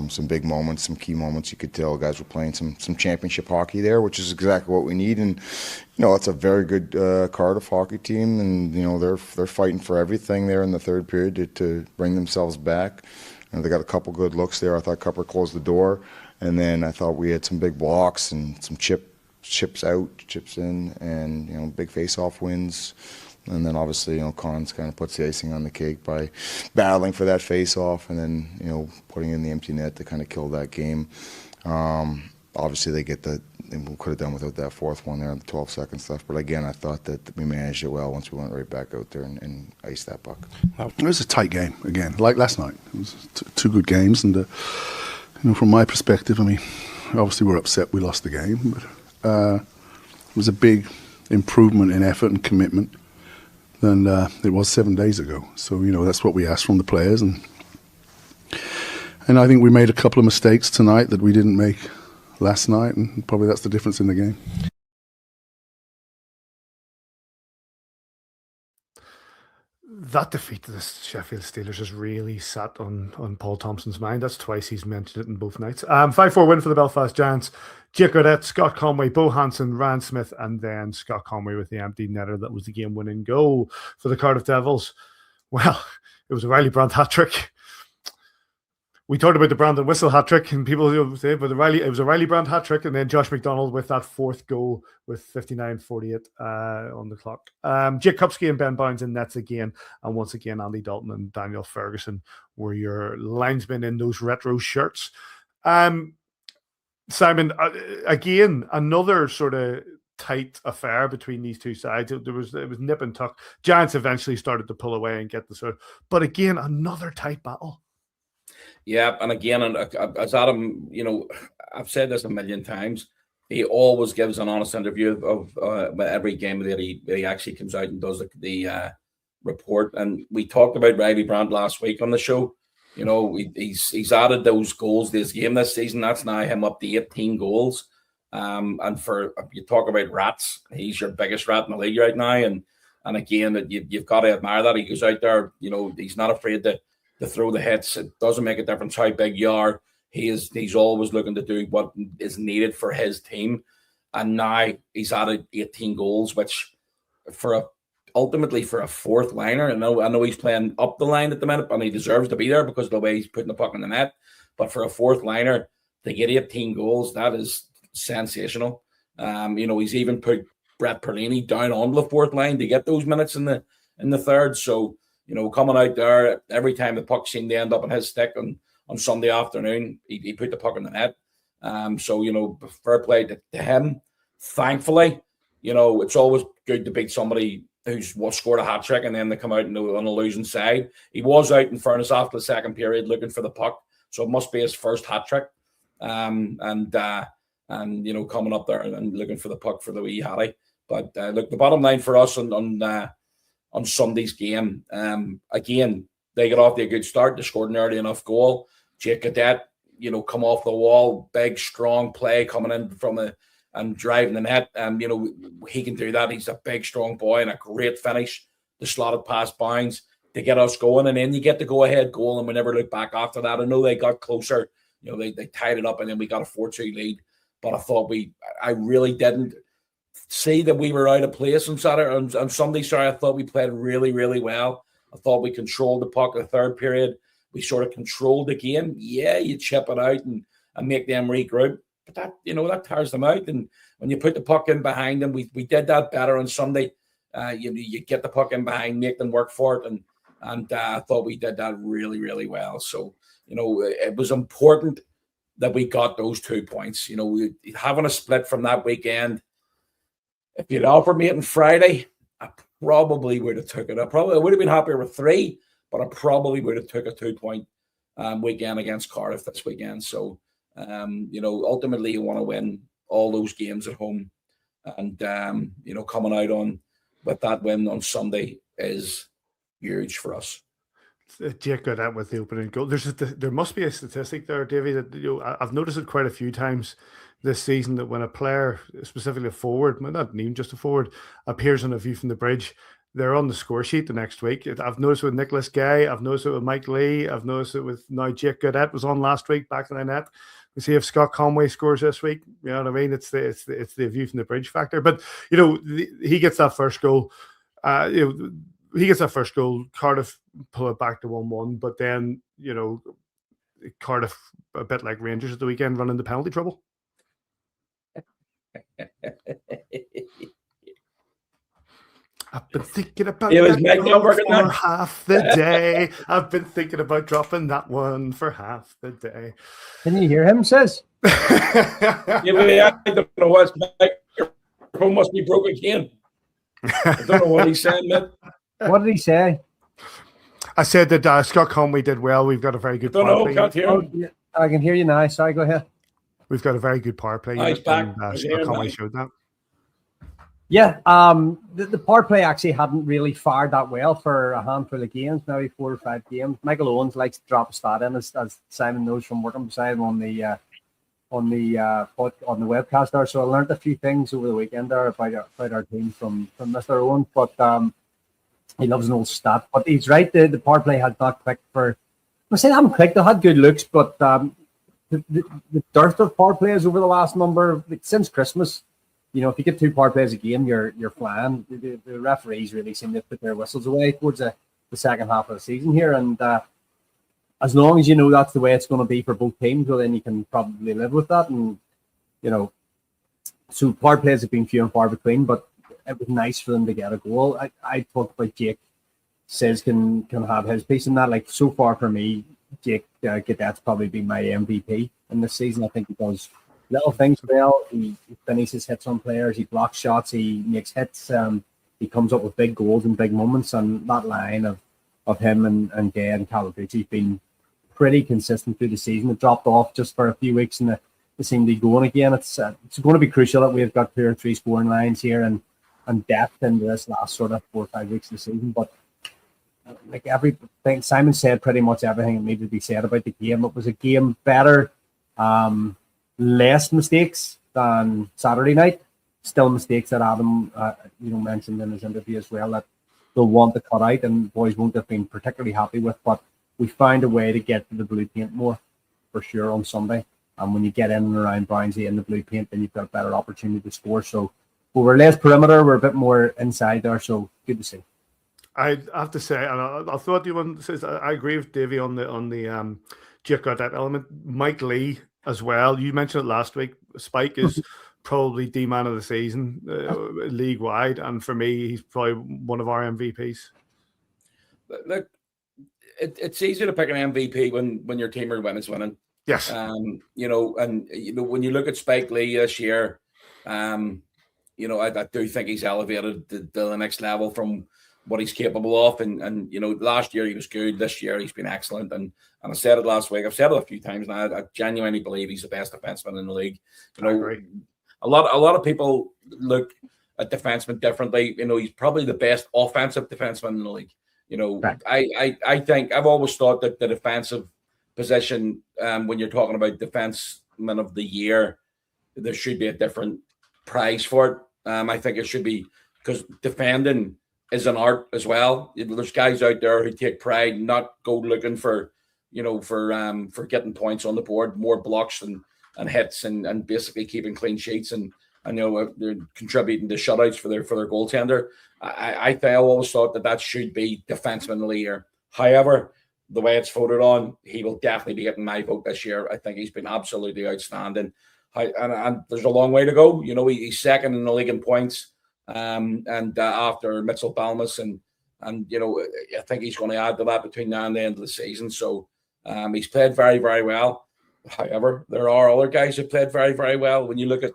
Some big moments, some key moments. You could tell guys were playing some championship hockey there, which is exactly what we need. And it's a very good Cardiff hockey team, and they're fighting for everything there in the third period to bring themselves back. They got a couple good looks there. I thought Cupper closed the door, and then I thought we had some big blocks and some chips out, chips in, and big face-off wins. And then obviously, Cons kind of puts the icing on the cake by battling for that face-off, and then putting in the empty net to kind of kill that game. Obviously, we could have done without that fourth one there, 12 seconds left. But again, I thought that we managed it well once we went right back out there and iced that puck. It was a tight game again, like last night. It was two good games, and from my perspective, obviously we're upset we lost the game, but it was a big improvement in effort and commitment than it was 7 days ago. So that's what we asked from the players, and I think we made a couple of mistakes tonight that we didn't make last night, and probably that's the difference in the game. That defeat to the Sheffield Steelers has really sat on Paul Thompson's mind. That's twice he's mentioned it in both nights. 5-4 win for the Belfast Giants. Jake Gaudette, Scott Conway, Bo Hansen, Ryan Smith, and then Scott Conway with the empty netter. That was the game-winning goal for the Cardiff Devils. Well, it was a Riley Brandt hat-trick. We talked about the Brandon Whistle hat-trick, and people say, but it was a Riley Brandt hat-trick, and then Josh McDonald with that fourth goal with 59:48 on the clock. Jake Kupski and Ben Bounds in nets again, and once again, Andy Dalton and Daniel Ferguson were your linesmen in those retro shirts. Simon, again, another sort of tight affair between these two sides. It was nip and tuck. Giants eventually started to pull away and get the sort, but again, another tight battle. Yeah, and again, as Adam, I've said this a million times, he always gives an honest interview of every game that he actually comes out and does the report. And we talked about Riley Brandt last week on the show. He's added those goals this game this season. That's now him up to 18 goals. And for you talk about rats, he's your biggest rat in the league right now. And again, you've got to admire that. He goes out there, he's not afraid to throw the hits. It doesn't make a difference how big you are. He's always looking to do what is needed for his team. And now he's added 18 goals, which ultimately for a fourth liner, I know he's playing up the line at the minute, and he deserves to be there because of the way he's putting the puck in the net. But for a fourth liner to get 18 goals, that is sensational. He's even put Brett Perlini down on the fourth line to get those minutes in the third. So, coming out there, every time the puck seemed to end up on his stick on on Sunday afternoon. He put the puck in the net. So, you know, fair play to him. Thankfully, you know, it's always good to beat somebody who's scored a hat trick and then they come out on a losing side. He was out, in fairness, after the second period looking for the puck. So it must be his first hat trick. And you know, coming up there and looking for the puck for the wee Hattie. But look, the bottom line for us on Sunday's game, again, they got off to a good start. They scored an early enough goal. Jake Cadet, you know, come off the wall, big, strong play coming in from and driving the net. You know, he can do that. He's a big, strong boy and a great finish. The slotted pass bounds to get us going. And then you get the go-ahead goal, and we never look back after that. I know they got closer. You know, they tied it up, and then we got a 4-2 lead. But I really didn't see that we were out of place on Saturday. On Sunday, sorry, I thought we played really, really well. I thought we controlled the puck in the third period. We sort of controlled the game. Yeah, you chip it out and make them regroup. But that, you know, that tires them out. And when you put the puck in behind them, we did that better on Sunday. You get the puck in behind, make them work for it. And I thought we did that really, really well. So, you know, it was important that we got those 2 points. You know, having a split from that weekend, if you'd offered me it on Friday, I probably would have took it. I would have been happier with 3, but I probably would have took a 2-point weekend against Cardiff this weekend. So, you know, ultimately you want to win all those games at home. And, you know, coming out with that win on Sunday is huge for us. Jake got that with the opening goal. There must be a statistic there, Davey, that, you know, I've noticed it quite a few times this season, that when a player, specifically a forward, not even just a forward, appears on A View from the Bridge, they're on the score sheet the next week. I've noticed it with Nicholas Gay, I've noticed it with Mike Lee, I've noticed it with now Jake Godet was on last week back in the net. We see if Scott Conway scores this week. You know what I mean? It's the View from the Bridge factor. But, you know, he gets that first goal. You know, he gets that first goal. Cardiff pull it back to 1-1, but then, you know, Cardiff, a bit like Rangers at the weekend, run into penalty trouble. I've been thinking about that for half the day. I've been thinking about dropping that one for half the day. Can you hear him, says? Yeah, I don't know what's microphone must be broke again. I don't know what he's saying, man. What did he say? I said that Scott Conway did well. We've got a very good power play. Can't hear him. Yeah, I can hear you now. Sorry, go ahead. We've got a very good power play. He's back. Scott Conway showed that. Yeah, the power play actually hadn't really fired that well for a handful of games, maybe 4 or 5 games. Michael Owens likes to drop a stat in, as Simon knows from working beside him on the webcast there. So I learned a few things over the weekend there about our team from Mr. Owens, but he loves an old stat. But he's right, the power play had not clicked for. I say they haven't clicked. They had good looks, but the dearth of power plays over the last since Christmas. You know, if you get 2 power plays a game, you're flying. The referees really seem to put their whistles away towards the second half of the season here. And as long as you know that's the way it's going to be for both teams, well, then you can probably live with that. And, you know, so power plays have been few and far between, but it was nice for them to get a goal. I talked about Jake says can have his piece in that. Like, so far for me, Jake Gadet's probably been my MVP in this season. I think he does little things well. He finishes hits on players. He blocks shots. He makes hits. He comes up with big goals and big moments. And that line of him and Gay and Calabrese been pretty consistent through the season. It dropped off just for a few weeks, and they seem to be going again. It's going to be crucial that we've got 2 or 3 scoring lines here and depth into this last sort of 4 or 5 weeks of the season. But like everything, Simon said pretty much everything that needed to be said about the game. It was a game better. Less mistakes than Saturday night. Still mistakes that Adam, mentioned in his interview as well, that they'll want to cut out and boys won't have been particularly happy with. But we found a way to get to the blue paint more, for sure, on Sunday. And when you get in and around Brownsy in the blue paint, then you've got a better opportunity to score. So we're less perimeter, we're a bit more inside there. So good to see. I have to say, and I thought the one says I agree with Davey on the Jake got that element. Mike Lee as well. You mentioned it last week. Spike is probably D-man of the season league wide, and for me, he's probably one of our MVPs. Look, it's easy to pick an MVP when your team is winning. Yes. And when you look at Spike Lee this year, I do think he's elevated to the next level from what he's capable of. And last year he was good. This year he's been excellent. And I said it last week. I've said it a few times now. I genuinely believe he's the best defenseman in the league. I agree. A lot of people look at defensemen differently. He's probably the best offensive defenseman in the league. Right. I think I've always thought that the defensive position, when you're talking about defenseman of the year, there should be a different prize for it. I think it should be, because defending is an art as well. There's guys out there who take pride, not go looking for getting points on the board, more blocks and hits and basically keeping clean sheets and they're contributing to shutouts for their goaltender. I always thought that should be defenseman of the year. However, the way it's voted on, he will definitely be getting my vote this year. I think he's been absolutely outstanding. And there's a long way to go. He's second in the league in points, and after Mitchell Balmas, and I think he's going to add to that between now and the end of the season. So he's played very, very well. However, there are other guys who played very, very well. When you look at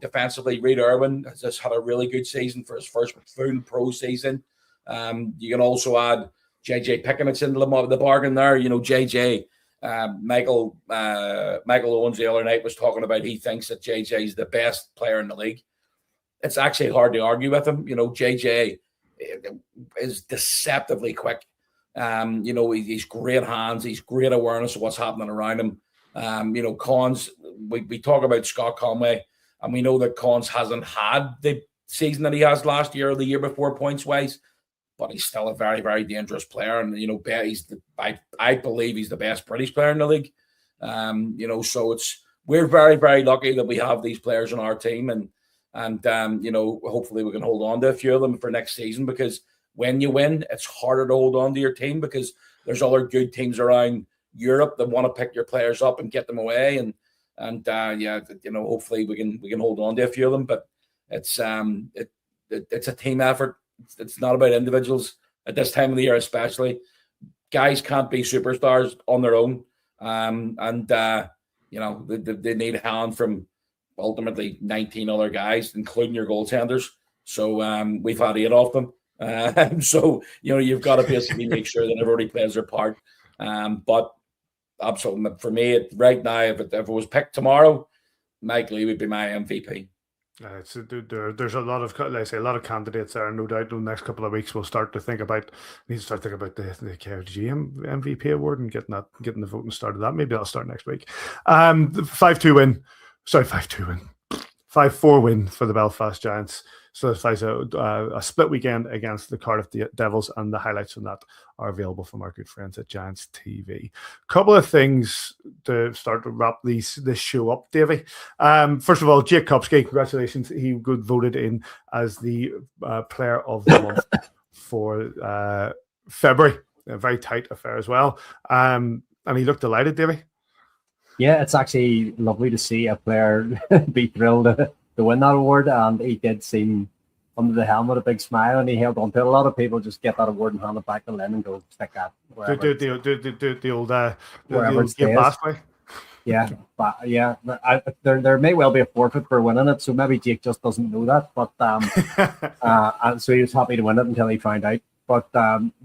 defensively, Reid Irwin has just had a really good season for his first full pro season. You can also add JJ Pickett's into the bargain there. JJ, Michael Owens the other night was talking about he thinks that JJ is the best player in the league. It's actually hard to argue with him. JJ is deceptively quick. He's great hands. He's great awareness of what's happening around him. Cons, we talk about Scott Conway, and we know that Cons hasn't had the season that he has last year or the year before points wise, but he's still a very, very dangerous player. And, I believe he's the best British player in the league. So we're very, very lucky that we have these players on our team, and hopefully we can hold on to a few of them for next season, because when you win, it's harder to hold on to your team because there's other good teams around Europe that want to pick your players up and get them away. Hopefully we can hold on to a few of them, but it's a team effort. It's not about individuals at this time of the year, especially. Guys can't be superstars on their own. They need a hand from ultimately 19 other guys, including your goaltenders. So we've had 8 of them. So you've got to basically make sure that everybody plays their part. But absolutely, for me, right now, if it was picked tomorrow, Mike Lee would be my MVP. There's a lot of, like I say, a lot of candidates there. No doubt in the next couple of weeks we'll start to think about the KFG MVP award and getting the voting started. That maybe I'll start next week. 5-2 win. Sorry, 5-2 win. 5-4 win for the Belfast Giants. So it's a split weekend against the Cardiff Devils, and the highlights from that are available from our good friends at Giants TV. Couple of things to start to wrap this show up, Davy. First of all, Jake Kopsky, congratulations. He got voted in as the player of the month for February. A very tight affair as well. And he looked delighted, Davy. Yeah, it's actually lovely to see a player be thrilled to win that award, and he did seem under the helmet a big smile, and he held on to it. A lot of people just get that award and hand it back to Lynn and go stick that wherever. The old game last way. Yeah, but yeah, there may well be a forfeit for winning it, so maybe Jake just doesn't know that. But and so he was happy to win it until he found out. But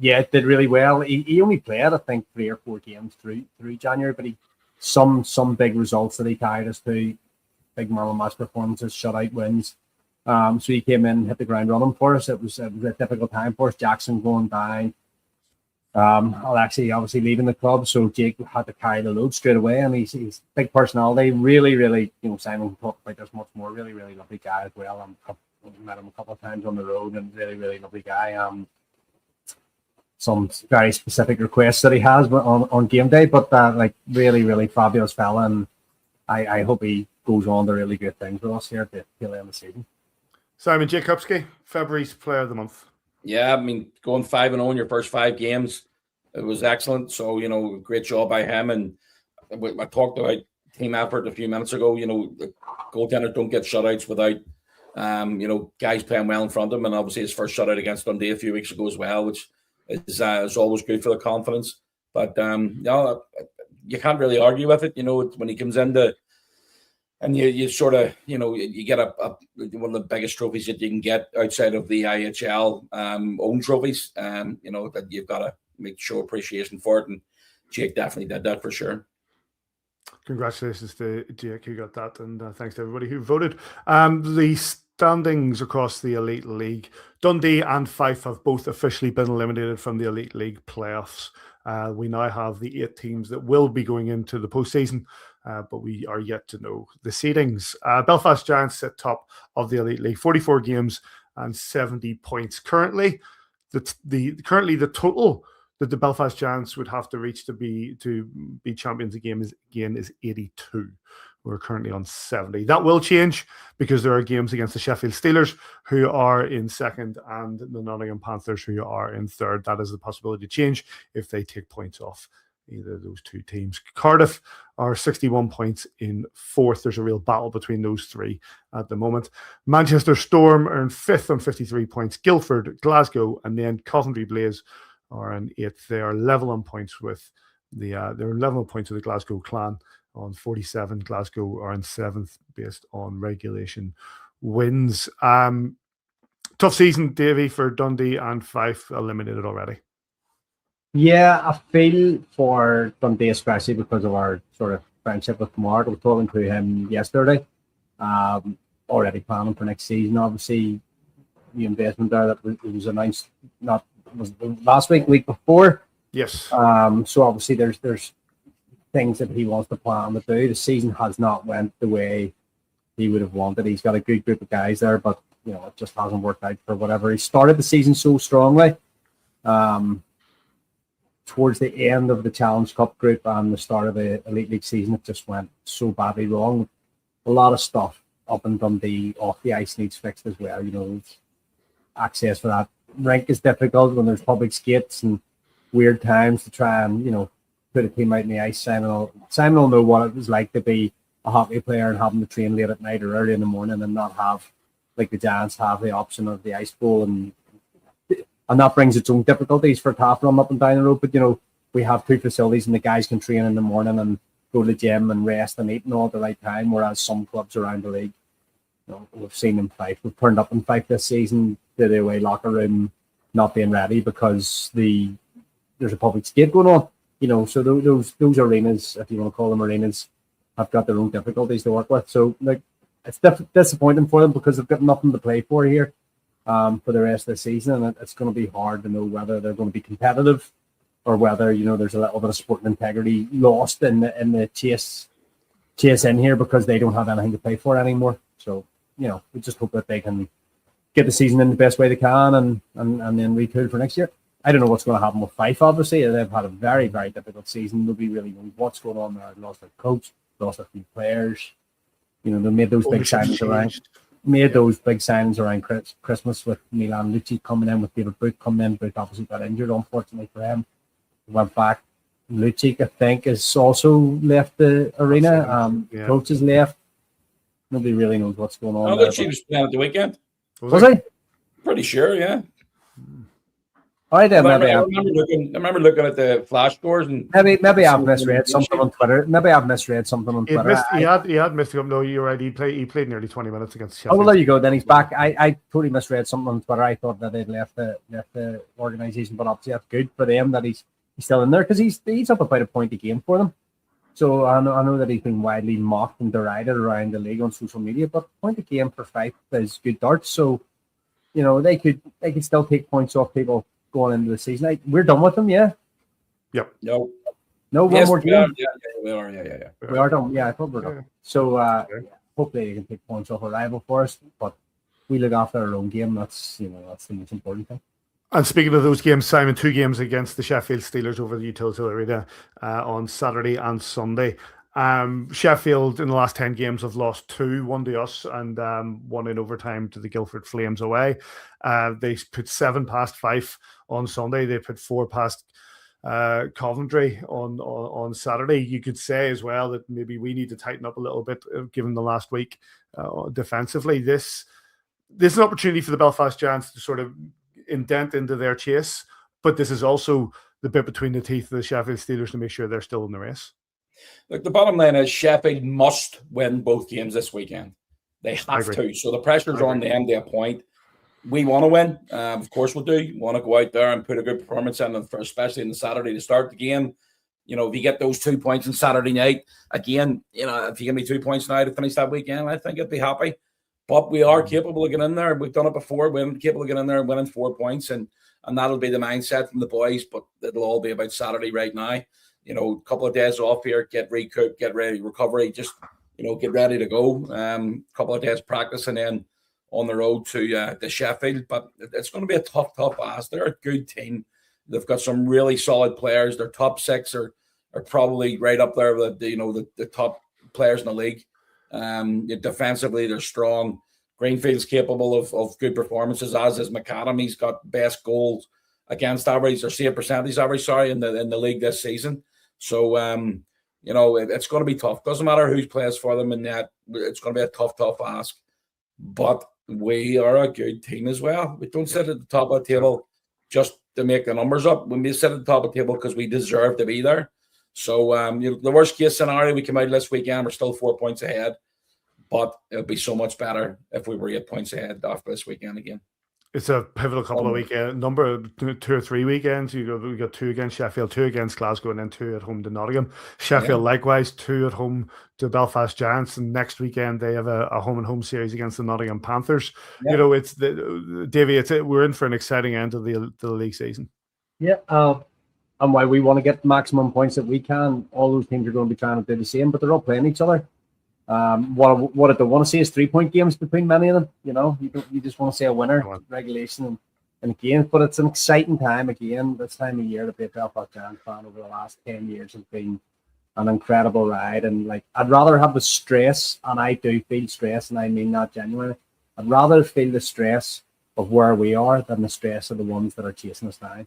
yeah, it did really well. He only played, I think, 3 or 4 games through January, but he some big results that he carried us to. Big man of match performances, shutout wins. So he came in, hit the ground running for us. It was a difficult time for us. Jackson going down. Alexi obviously leaving the club, so Jake had to carry the load straight away. And he's big personality. Really, really, Simon talked about this much more. Really, really lovely guy as well. I've met him a couple of times on the road, and really, really lovely guy. Some very specific requests that he has on game day, but really, really fabulous fella. And I hope he goes on to really good things with us here at the tail end of the season. Simon Jakubski, February's player of the month. Yeah, I mean, going 5-0 in your first 5 games, it was excellent. So, great job by him. And I talked about team effort a few minutes ago. The goaltenders don't get shutouts without, guys playing well in front of him. And obviously his first shutout against Dundee a few weeks ago as well, which is always good for the confidence. But no, you can't really argue with it. When he comes into, and you sort of, you get one of the biggest trophies that you can get outside of the IHL own trophies. That you've got to show appreciation for it, and Jake definitely did that for sure. Congratulations to Jake who got that, and thanks to everybody who voted. The standings across the Elite League: Dundee and Fife have both officially been eliminated from the Elite League playoffs. We now have the 8 teams that will be going into the postseason, but we are yet to know the seedings. Belfast Giants sit top of the Elite League, 44 games and 70 points. Currently, the total that the Belfast Giants would have to reach to be champions again is 82. We're currently on 70. That will change because there are games against the Sheffield Steelers, who are in second, and the Nottingham Panthers, who are in third. That is the possibility to change if they take points off either of those two teams. Cardiff are 61 points in fourth. There's a real battle between those three at the moment. Manchester Storm are in fifth on 53 points. Guildford, Glasgow, and then Coventry Blaze are in eighth. They are level on points with they're level on points with the Glasgow Clan on 47. Glasgow are in seventh based on regulation wins. Tough season, Davy, for Dundee and Fife, eliminated already. Yeah, I feel for Dundee, especially because of our sort of friendship with Mark. I was talking to him yesterday. Already planning for next season. Obviously, the investment there that was announced was last week before. Yes. So obviously there's things that he wants to plan to do. The season has not went the way he would have wanted. He's got a good group of guys there, but it just hasn't worked out for whatever. He started the season so strongly. Towards the end of the Challenge Cup group and the start of the Elite League season, it just went so badly wrong. A lot of stuff up in Dundee off the ice needs fixed as well. Access for that rink is difficult when there's public skates and weird times to try and put a team out in the ice. Simon will know what it was like to be a hockey player and having to train late at night or early in the morning and not have, like the Giants have, the option of the ice bowl, and that brings its own difficulties for Taffron up and down the road. But we have 2 facilities and the guys can train in the morning and go to the gym and rest and eat and all at the right time, whereas some clubs around the league, we've seen in Fife, we've turned up in Fife this season to the away locker room not being ready because there's a public skate going on. So those arenas, if you want to call them arenas, have got their own difficulties to work with. So it's disappointing for them because they've got nothing to play for here for the rest of the season, and it's going to be hard to know whether they're going to be competitive or whether there's a little bit of sporting integrity lost in the chase in here because they don't have anything to play for anymore. So we just hope that they can get the season in the best way they can and then retool for next year. I don't know what's going to happen with Fife, obviously. They've had a very, very difficult season. Nobody really knows what's going on there. They lost their coach, lost a few players. They made those big signings around Christmas with Milan Lucic coming in, with David Booth coming in. Booth obviously got injured, unfortunately for him. Went back. Lucic, I think, has also left the arena. Coach has left. Nobody really knows what's going on. Lucic was playing at the weekend. Was he? Pretty sure, yeah. I remember looking at the flash scores and maybe I've misread something on Twitter. He had missed him. No, you're right. He played nearly 20 minutes against Sheffield. Oh, well, there you go. Then he's back. I totally misread something on Twitter. I thought that they'd left the organisation, but obviously that's good for them that he's still in there because he's up about a point a game for them. So I know that he's been widely mocked and derided around the league on social media, but point a game for Fife is good darts. So they could still take points off people going into the season. We're done with them, yeah. Yep. No, one more game. We are. Yeah. We are done. Yeah, I thought we were done. So hopefully they can take points off a rival for us, but we look after our own game. That's the most important thing. And speaking of those games, Simon, 2 games against the Sheffield Steelers over the Utility Arena on Saturday and Sunday. Sheffield in the last 10 games have lost 2, 1 to us and 1 in overtime to the Guildford Flames away. They put 7 past Fife on Sunday. They put 4 past Coventry on Saturday. You could say as well that maybe we need to tighten up a little bit given the last week defensively. This is an opportunity for the Belfast Giants to sort of indent into their chase, but this is also the bit between the teeth of the Sheffield Steelers to make sure they're still in the race? Look, the bottom line is Sheffield must win both games this weekend. They have to. So the pressure's on them to a point. We want to win. Of course we do. We want to go out there and put a good performance in, especially in the Saturday to start the game. If you get those 2 points on Saturday night, again, if you give me 2 points now to finish that weekend, I think I'd be happy. But we are capable of getting in there. We've done it before. We're capable of getting in there and winning 4 points, and that'll be the mindset from the boys. But it'll all be about Saturday right now. A couple of days off here, get recouped, get ready, recovery, just get ready to go. Couple of days practice, and then on the road to Sheffield. But it's going to be a tough ask. They're a good team. They've got some really solid players. Their top six are probably right up there with the top players in the league. Defensively, they're strong. Greenfield's capable of good performances, as is McAdam. He's got best goals against average or save percentage average, in the league this season. So it's going to be tough. Doesn't matter who plays for them in net. It's going to be a tough ask. But we are a good team as well. We don't sit at the top of the table just to make the numbers up. When we sit at the top of the table because we deserve to be there. So the worst case scenario, we come out this weekend, we're still 4 points ahead. But it would be so much better if we were 8 points ahead after this weekend again. It's a pivotal couple of weekends, 2 or 3 weekends. We got 2 against Sheffield, 2 against Glasgow, and then 2 at home to Nottingham. Sheffield likewise, 2 at home to Belfast Giants, and next weekend they have a home and home series against the Nottingham Panthers. Yeah. It's Davy. We're in for an exciting end of the league season. Yeah, and while we want to get maximum points that we can, all those teams are going to be trying to do the same, but they're all playing each other. What I don't want to see is 3-point games between many of them. You just want to see a winner, regulation and games. But it's an exciting time again. This time of year to be a Belfast Giants fan over the last 10 years has been an incredible ride. And I'd rather have the stress, and I do feel stress, and I mean that genuinely. I'd rather feel the stress of where we are than the stress of the ones that are chasing us down.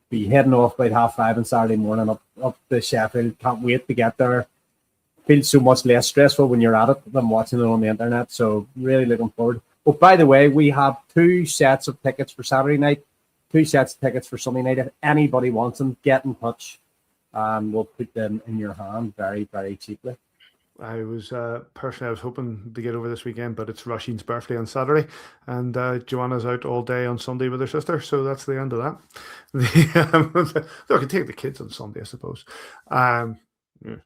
Be heading off about 5:30 on Saturday morning up to Sheffield. Can't wait to get there. Feels so much less stressful when you're at it than watching it on the internet. So really looking forward. Oh, by the way, we have 2 sets of tickets for Saturday night, 2 sets of tickets for Sunday night. If anybody wants them, get in touch and we'll put them in your hand very, very cheaply. I was personally, I was hoping to get over this weekend, but it's Rasheen's birthday on Saturday, and Joanna's out all day on Sunday with her sister, so that's the end of that. I could take the kids on Sunday, I suppose. Yeah.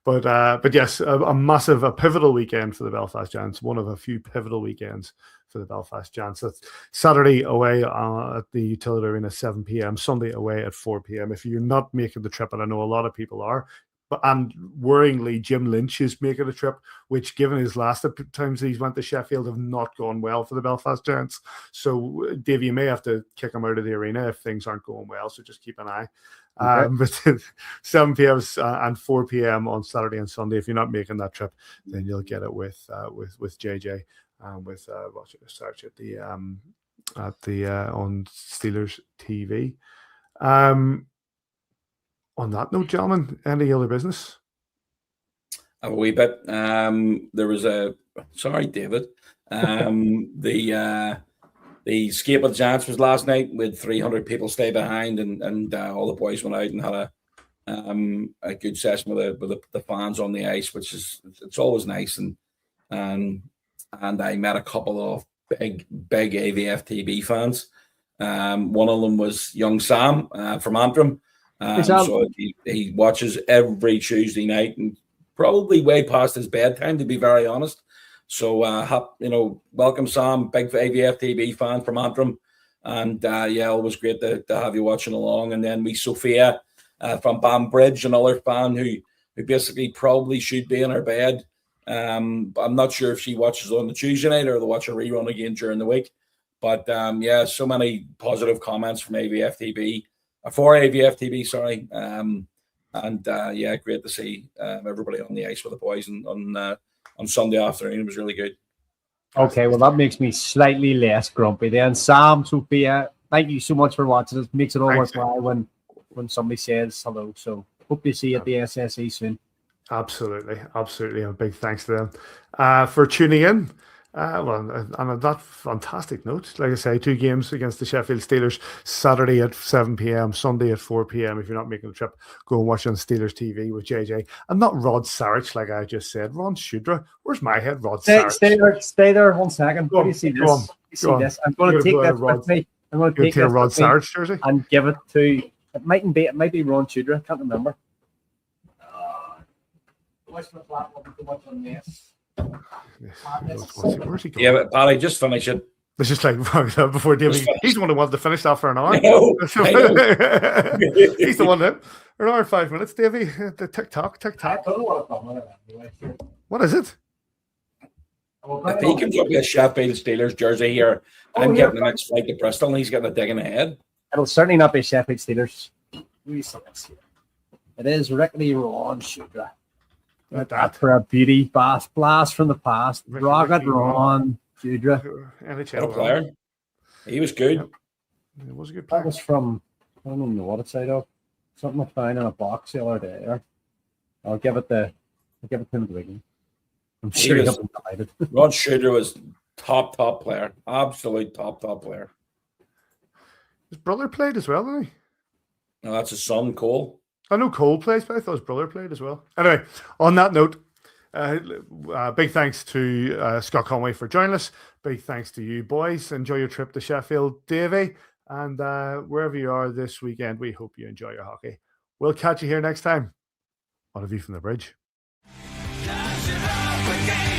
but yes, a pivotal weekend for the Belfast Giants. One of a few pivotal weekends for the Belfast Giants. That's Saturday away at the Utility Arena 7 p.m. Sunday away at 4 p.m. If you're not making the trip, and I know a lot of people are, and worryingly, Jim Lynch is making a trip, which, given his last times he's went to Sheffield, have not gone well for the Belfast Giants. So, Dave, you may have to kick him out of the arena if things aren't going well. So just keep an eye. Okay. But 7 p.m. and 4 p.m. on Saturday and Sunday. If you're not making that trip, then you'll get it with JJ and with watch it search at the on Steelers TV. On that note, gentlemen, any other business? A wee bit. There was sorry, David. The escape of the Giants was last night with 300 people stay behind, and all the boys went out and had a good session with the fans on the ice, which it's always nice. And I met a couple of big AVFTB fans. One of them was young Sam from Antrim. So he watches every Tuesday night and probably way past his bedtime, to be very honest. So, welcome, Sam, big AVFTB fan from Antrim. And, always great to have you watching along. And then Sophia from Banbridge, another fan who basically probably should be in her bed. I'm not sure if she watches on the Tuesday night or they'll watch a rerun again during the week. But, so many positive comments from AVFTB. For AVFTB, sorry. Great to see everybody on the ice with the boys on Sunday afternoon. It was really good. Okay, well, that makes me slightly less grumpy then. Sam, Sophia, thank you so much for watching us. Makes it all worthwhile when somebody says hello. So hope to see you at the SSE soon. Absolutely. A big thanks to them for tuning in. Well, and on that fantastic note, like I say, 2 games against the Sheffield Steelers, Saturday at 7 p.m, Sunday at 4 p.m. If you're not making the trip, go and watch on Steelers TV with JJ. And not Rod Sarich, like I just said. Ron Shudra. Where's my head? Rod Sarich. Stay there 1 second. Go on, What do you see go this? on, You see go on. this? I'm going to take this with me. I'm going to take a this Rod with me Sarich jersey. and give it to. It mightn't be. It might be Ron Tudor. I can't remember. Yes, where's he going? Yeah, but Paddy, just finish it. It's just like before Davy. He's the one who wanted to finish that for an hour. I know. He's the one that. An hour and 5 minutes, Davy. The tick-tock. I don't know what I've done with it anyway. What is it? If he comes up with a Sheffield Steelers jersey here, I'm getting the next flight to Bristol, and he's getting a dig in the head. It'll certainly not be Sheffield Steelers. It is Rickety Ron Shudra. That For a beauty blast from the past. Ricky Rocket Ron. Ron Shudra. What a NHL player. He was good. Yep. It was a good That player. was from, I don't even know what it's out of. Something I found in a box the other day there. I'll give it to him at the beginning. I'm sure was- he'll be delighted. Rod Shooter was top player. Absolute top player. His brother played as well, didn't he? Now that's his son, Cole. I know Cole plays, but I thought his brother played as well. Anyway, on that note, big thanks to Scott Conway for joining us. Big thanks to you, boys. Enjoy your trip to Sheffield, Davy. And wherever you are this weekend, we hope you enjoy your hockey. We'll catch you here next time on A View from the Bridge. Dash it up again.